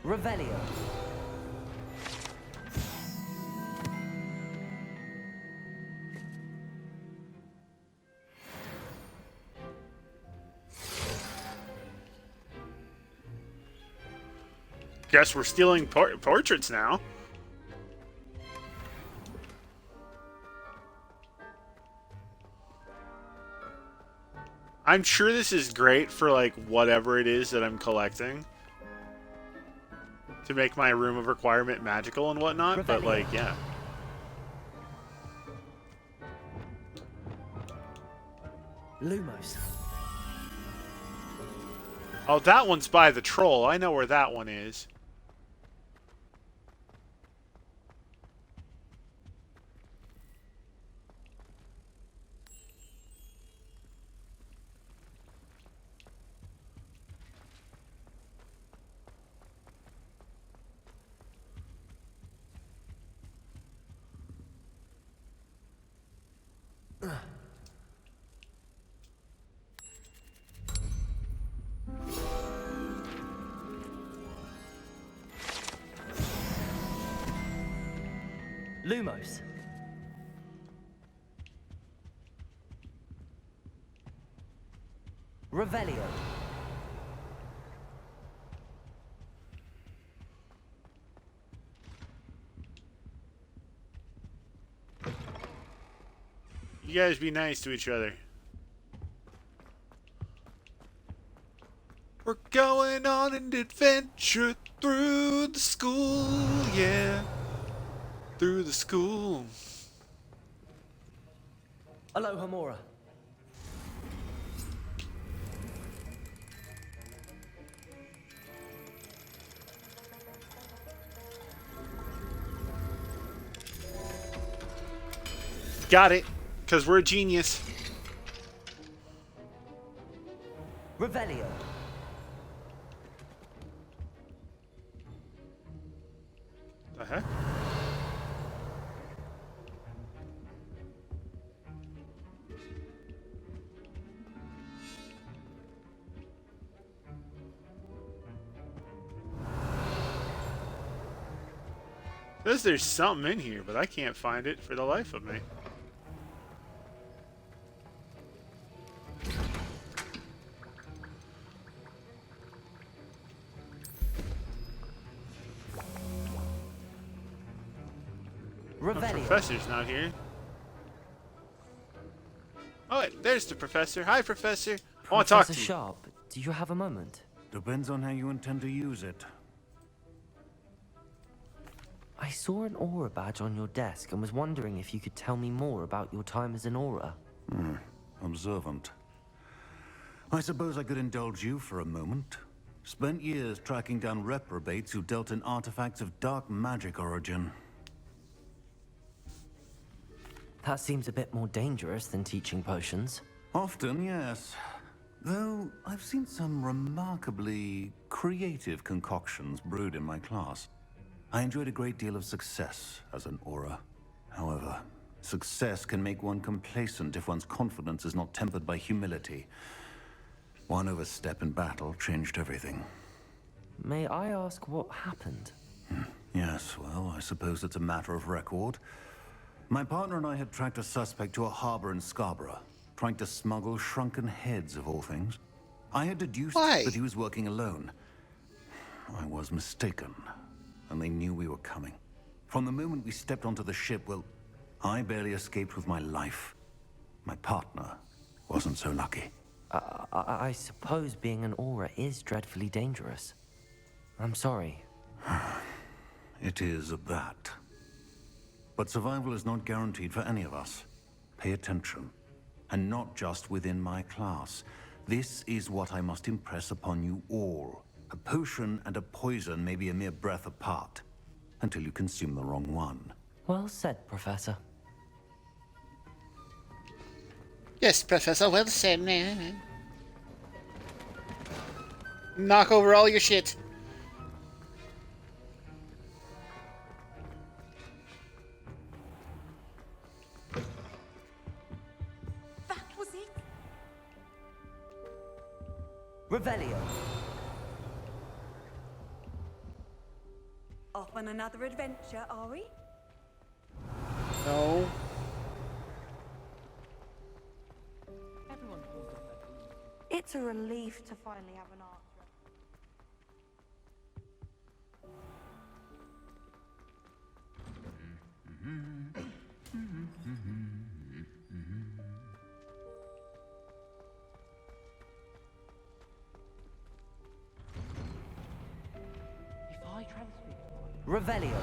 Revelio. Guess we're stealing portraits now. I'm sure this is great for like whatever it is that I'm collecting to make my room of requirement magical and whatnot, but like, yeah. Lumos. Oh, that one's by the troll. I know where that one is. Lumos. Revelio. You guys be nice to each other. We're going on an adventure through the school, yeah. Through the school. Alohomora. Got it, because we're a genius. Revelio. The heck? Says there's something in here, but I can't find it for the life of me. The professor's not here. Oh, wait, there's the professor. Hi, professor. I want to talk to you. Sharp, do you have a moment? Depends on how you intend to use it. I saw an aura badge on your desk and was wondering if you could tell me more about your time as an aura. Observant. I suppose I could indulge you for a moment. Spent years tracking down reprobates who dealt in artifacts of dark magic origin. That seems a bit more dangerous than teaching potions. Often, yes. Though I've seen some remarkably creative concoctions brewed in my class. I enjoyed a great deal of success as an aura. However, success can make one complacent if one's confidence is not tempered by humility. One overstep in battle changed everything. May I ask what happened? Yes, well, I suppose it's a matter of record. My partner and I had tracked a suspect to a harbor in Scarborough, trying to smuggle shrunken heads of all things. I had deduced that he was working alone. I was mistaken, and they knew we were coming. From the moment we stepped onto the ship, well, I barely escaped with my life. My partner wasn't so lucky. I suppose being an aura is dreadfully dangerous. I'm sorry. It is that. But survival is not guaranteed for any of us. Pay attention. And not just within my class. This is what I must impress upon you all. A potion and a poison may be a mere breath apart, until you consume the wrong one. Well said, Professor. Yes, Professor, well said, man. Knock over all your shit. That was it. Revelio. Off on another adventure, are we? No. It's a relief to finally have an answer. If I transfer... Revelio.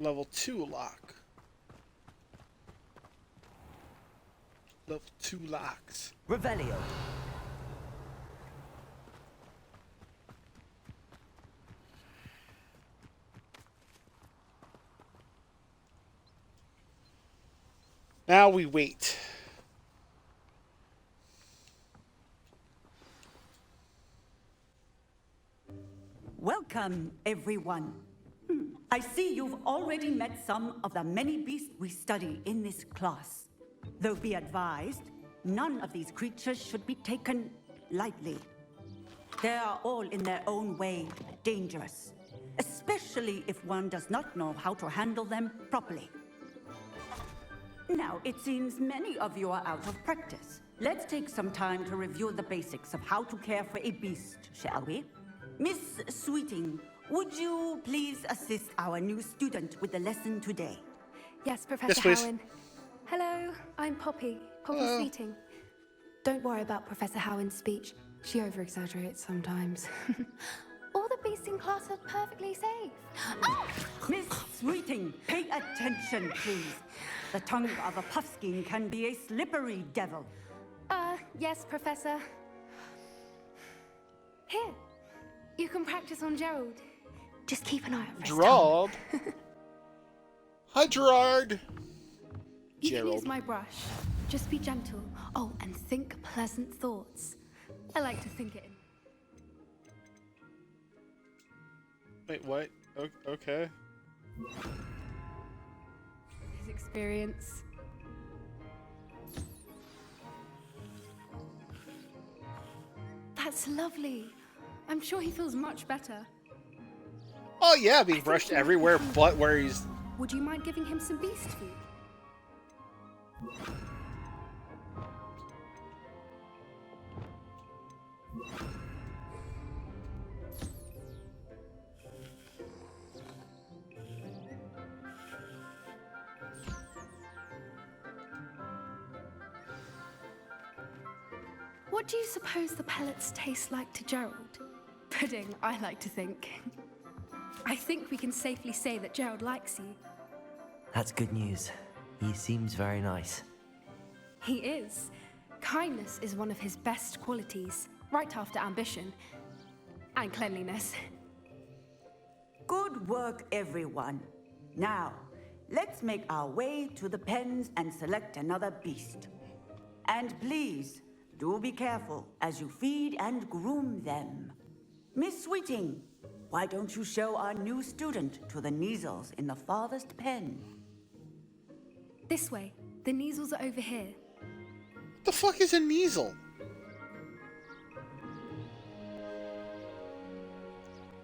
Level 2 lock. Level 2 locks. Revelio. Now we wait. Welcome, everyone. I see you've already met some of the many beasts we study in this class. Though be advised, none of these creatures should be taken lightly. They are all in their own way dangerous, especially if one does not know how to handle them properly. Now, it seems many of you are out of practice. Let's take some time to review the basics of how to care for a beast, shall we? Miss Sweeting, would you please assist our new student with the lesson today? Yes, Professor Howen. Hello, I'm Poppy Sweeting. Don't worry about Professor Howen's speech. She over-exaggerates sometimes. All the beasts in class are perfectly safe. Oh! Miss Sweeting, pay attention, please. The tongue of a puffskein can be a slippery devil. Yes, Professor. Here, you can practice on Gerald. Just keep an eye out for his Gerald? Hi, Gerard. You can use my brush. Just be gentle. Oh, and think pleasant thoughts. I like to think it in. Wait, what? Okay. His experience. That's lovely. I'm sure he feels much better. Oh yeah, being brushed everywhere but where he's... Would you mind giving him some beast food? What do you suppose the pellets taste like to Gerald? Pudding, I like to think. I think we can safely say that Gerald likes you. That's good news. He seems very nice. He is. Kindness is one of his best qualities, right after ambition. And cleanliness. Good work, everyone. Now, let's make our way to the pens and select another beast. And please, do be careful as you feed and groom them. Miss Sweeting, why don't you show our new student to the Kneazles in the farthest pen? This way. The Kneazles are over here. What the fuck is a Kneazle?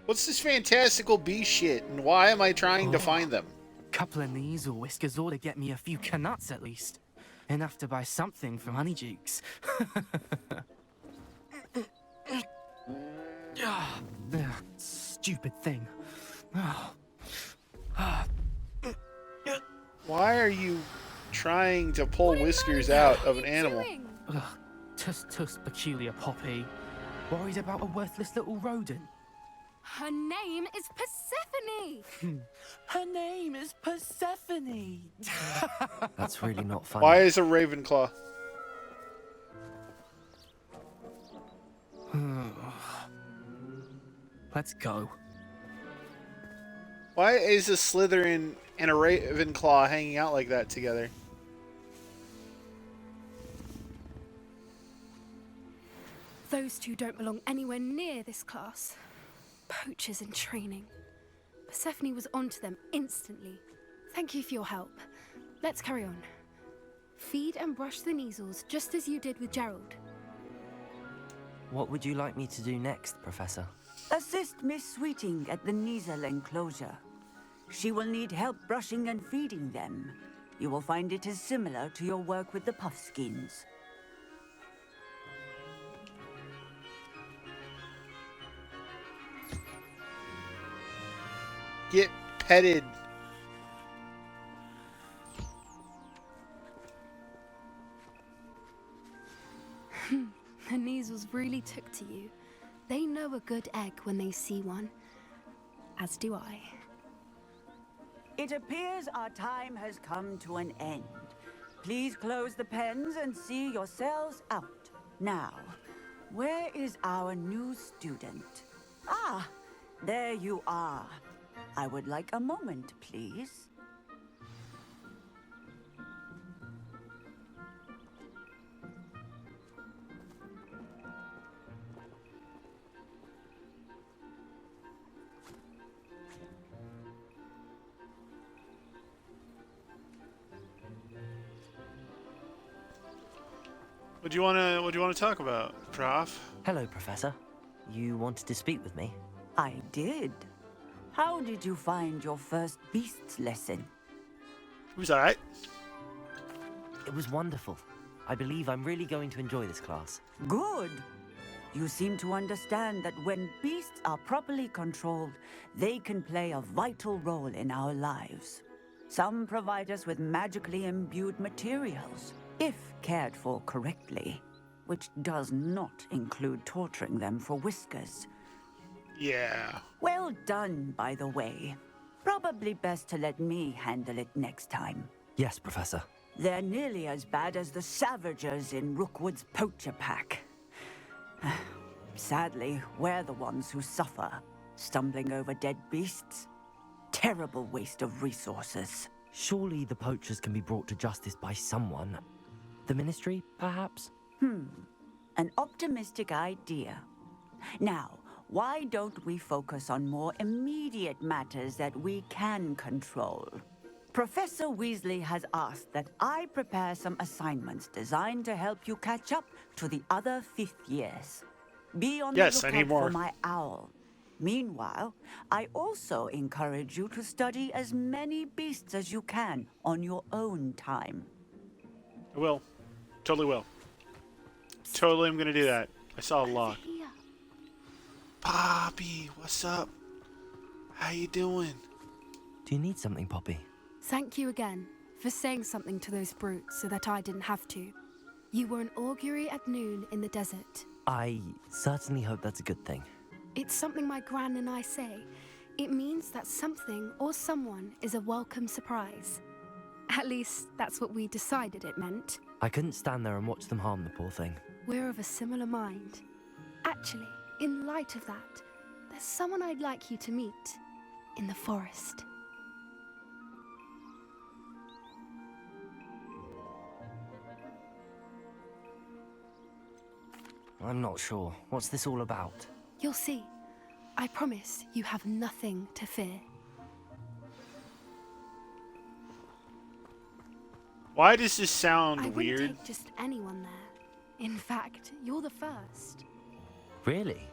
What's this fantastical beast shit, and why am I trying to find them? Couple of Kneazle whiskers ought to get me a few canuts at least. Enough to buy something from Honeydukes. Stupid thing. Why are you trying to pull whiskers out of an animal? Tuss peculiar poppy. Worried about a worthless little rodent. Her name is Persephone! Her name is Persephone! That's really not funny. Why is a Ravenclaw? Let's go. Why is a Slytherin and a Ravenclaw hanging out like that together? Those two don't belong anywhere near this class. Poachers in training. Persephone was onto them instantly. Thank you for your help. Let's carry on. Feed and brush the Kneazles just as you did with Gerald. What would you like me to do next, Professor? Assist Miss Sweeting at the Kneazle enclosure. She will need help brushing and feeding them. You will find it is similar to your work with the Puffskins. Get petted. The Kneazles really took to you. They know a good egg when they see one. As do I. It appears our time has come to an end. Please close the pens and see yourselves out. Now, where is our new student? Ah, there you are. I would like a moment, please. What do you want to talk about, Prof? Hello, Professor. You wanted to speak with me? I did. How did you find your first beasts lesson? It was alright. It was wonderful. I believe I'm really going to enjoy this class. Good. You seem to understand that when beasts are properly controlled, they can play a vital role in our lives. Some provide us with magically imbued materials, if cared for correctly, which does not include torturing them for whiskers. Yeah. Well done, by the way. Probably best to let me handle it next time. Yes, Professor. They're nearly as bad as the Savagers in Rookwood's poacher pack. Sadly, we're the ones who suffer, stumbling over dead beasts. Terrible waste of resources. Surely the poachers can be brought to justice by someone. The Ministry, perhaps? An optimistic idea. Now, why don't we focus on more immediate matters that we can control? Professor Weasley has asked that I prepare some assignments designed to help you catch up to the other 5th years. Be on the Yes, I need lookout more. for my owl. Meanwhile, I also encourage you to study as many beasts as you can on your own time. I will. Totally will. Totally am gonna do that. I saw a lock. Poppy, what's up? How you doing? Do you need something, Poppy? Thank you again for saying something to those brutes so that I didn't have to. You were an augury at noon in the desert. I certainly hope that's a good thing. It's something my gran and I say. It means that something or someone is a welcome surprise. At least, that's what we decided it meant. I couldn't stand there and watch them harm the poor thing. We're of a similar mind. Actually, in light of that, there's someone I'd like you to meet in the forest. I'm not sure. What's this all about? You'll see. I promise you have nothing to fear. Why does this sound I weird? wouldn't take just anyone there. In fact, you're the first. Really?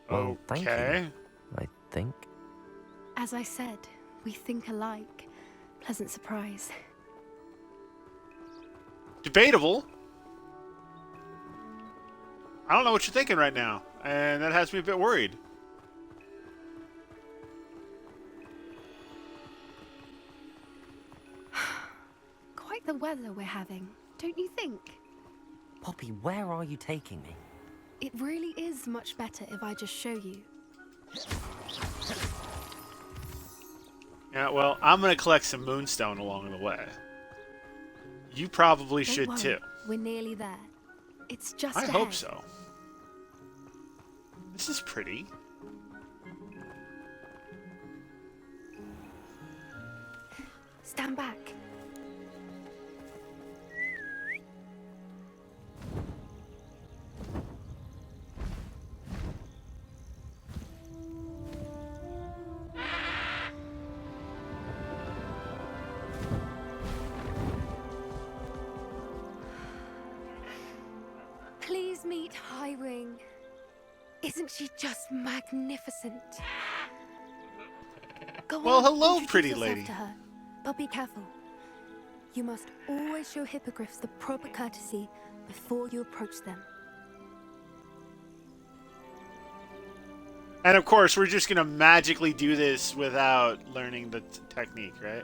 Well, thank Okay. you. I think. As I said, we think alike. Pleasant surprise. Debatable. I don't know what you're thinking right now, and that has me a bit worried. Quite the weather we're having, don't you think? Poppy, where are you taking me? It really is much better if I just show you. Yeah, well, I'm gonna collect some moonstone along the way. You probably Don't should worry, too. We're nearly there. It's just I ahead. hope so. This is pretty. Stand back. Please meet Highwing. Isn't she just magnificent? Go Well, on, hello, introduce pretty yourself lady. to her. But be careful. You must always show hippogriffs the proper courtesy before you approach them. And of course, we're just gonna magically do this without learning the technique, right?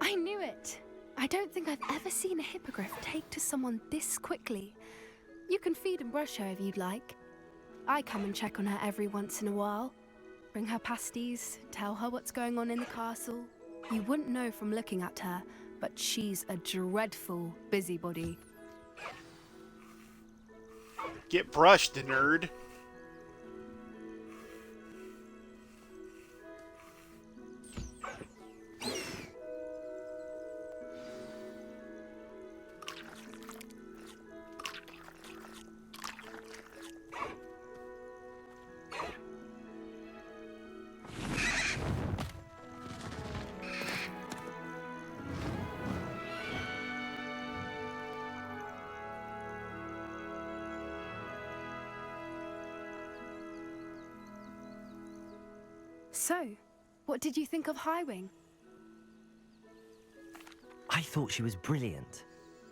I knew it! I don't think I've ever seen a hippogriff take to someone this quickly. You can feed and brush her if you'd like. I come and check on her every once in a while. Bring her pasties, tell her what's going on in the castle. You wouldn't know from looking at her, but she's a dreadful busybody. Get brushed, nerd. So, what did you think of Highwing? I thought she was brilliant.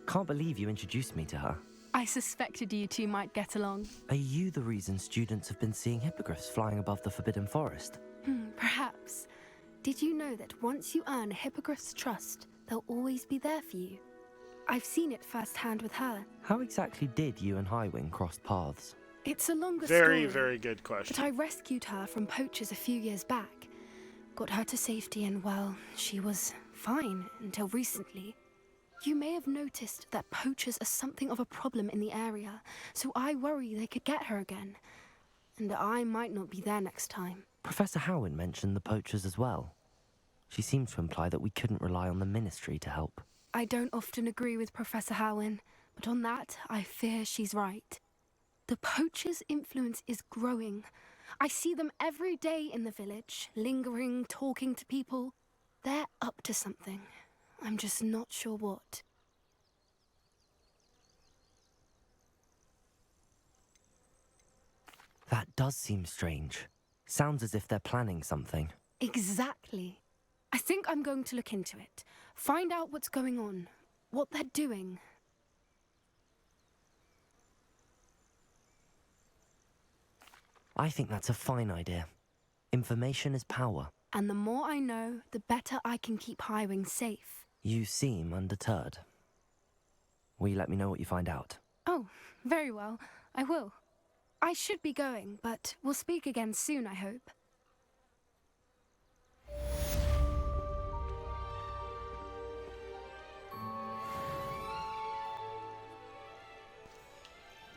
Can't believe you introduced me to her. I suspected you two might get along. Are you the reason students have been seeing hippogriffs flying above the Forbidden Forest? Perhaps. Did you know that once you earn a hippogriff's trust, they'll always be there for you? I've seen it firsthand with her. How exactly did you and Highwing cross paths? It's a longer Very, story. very good question. But I rescued her from poachers a few years back. Got her to safety and, well, she was fine until recently. You may have noticed that poachers are something of a problem in the area, so I worry they could get her again. And I might not be there next time. Professor Howin mentioned the poachers as well. She seemed to imply that we couldn't rely on the Ministry to help. I don't often agree with Professor Howin, but on that, I fear she's right. The poachers' influence is growing. I see them every day in the village, lingering, talking to people. They're up to something. I'm just not sure what. That does seem strange. Sounds as if they're planning something. Exactly. I think I'm going to look into it. Find out what's going on, what they're doing. I think that's a fine idea. Information is power. And the more I know, the better I can keep Highwing safe. You seem undeterred. Will you let me know what you find out? Oh, very well. I will. I should be going, but we'll speak again soon, I hope.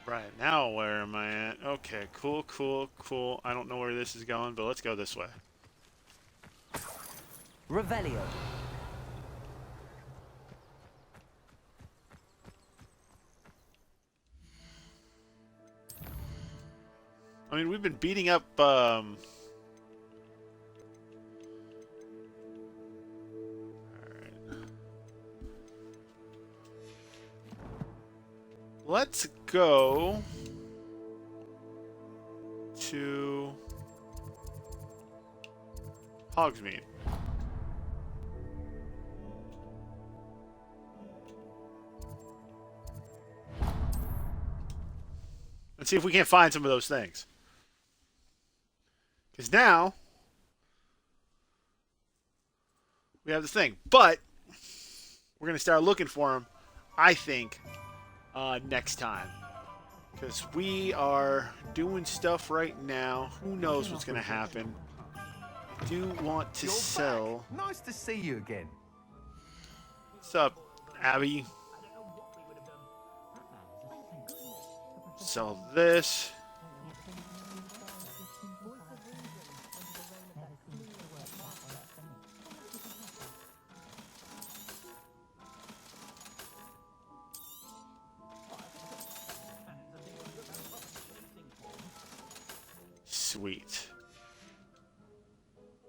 Right, now where am I at? Okay, cool, cool, cool. I don't know where this is going, but let's go this way. Revelio. I mean, we've been beating up, let's go to Hogsmeade. Let's see if we can't find some of those things. Because now we have the thing. But we're going to start looking for them, I think, next time. Because we are doing stuff right now. Who knows what's going to happen. I do want to sell. Nice to see you again. What's up, Abby? Sell this. Sweet.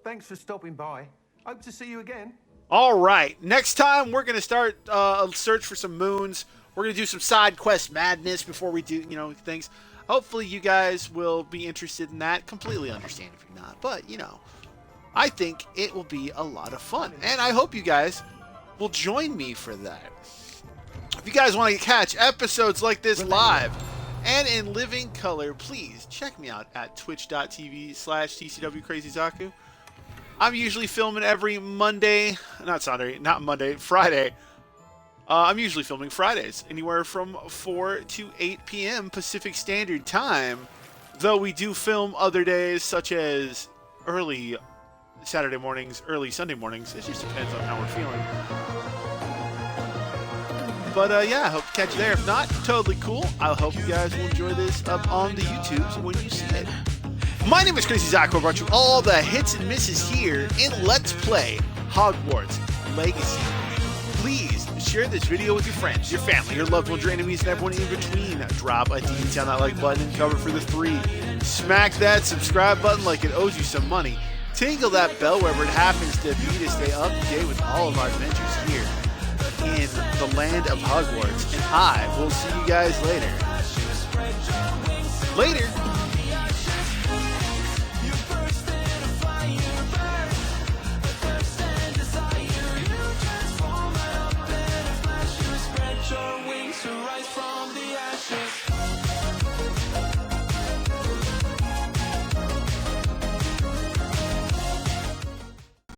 Thanks for stopping by. Hope to see you again. All right. Next time, we're going to start a search for some moons. We're going to do some side quest madness before we do, things. Hopefully, you guys will be interested in that. Completely understand if you're not. But, I think it will be a lot of fun. And I hope you guys will join me for that. If you guys want to catch episodes like this live and in living color, please check me out at twitch.tv/TCWCrazyZaku. I'm usually filming every Monday, Friday. I'm usually filming Fridays, anywhere from 4 to 8 p.m. Pacific Standard Time, though we do film other days, such as early Saturday mornings, early Sunday mornings. It just depends on how we're feeling. But yeah, I hope to catch you there. If not, totally cool. I hope you guys will enjoy this up on the YouTubes when you see it. My name is CrazyZaku. I brought you all the hits and misses here in Let's Play Hogwarts Legacy. Please share this video with your friends, your family, your loved ones, your enemies, and everyone in between. Drop a DT on that like button and cover for the 3. Smack that subscribe button like it owes you some money. Tingle that bell wherever it happens to be to stay up to date with all of our adventures here in the land of Hogwarts. And I will see you guys later. Later. Your wings to rise from the ashes.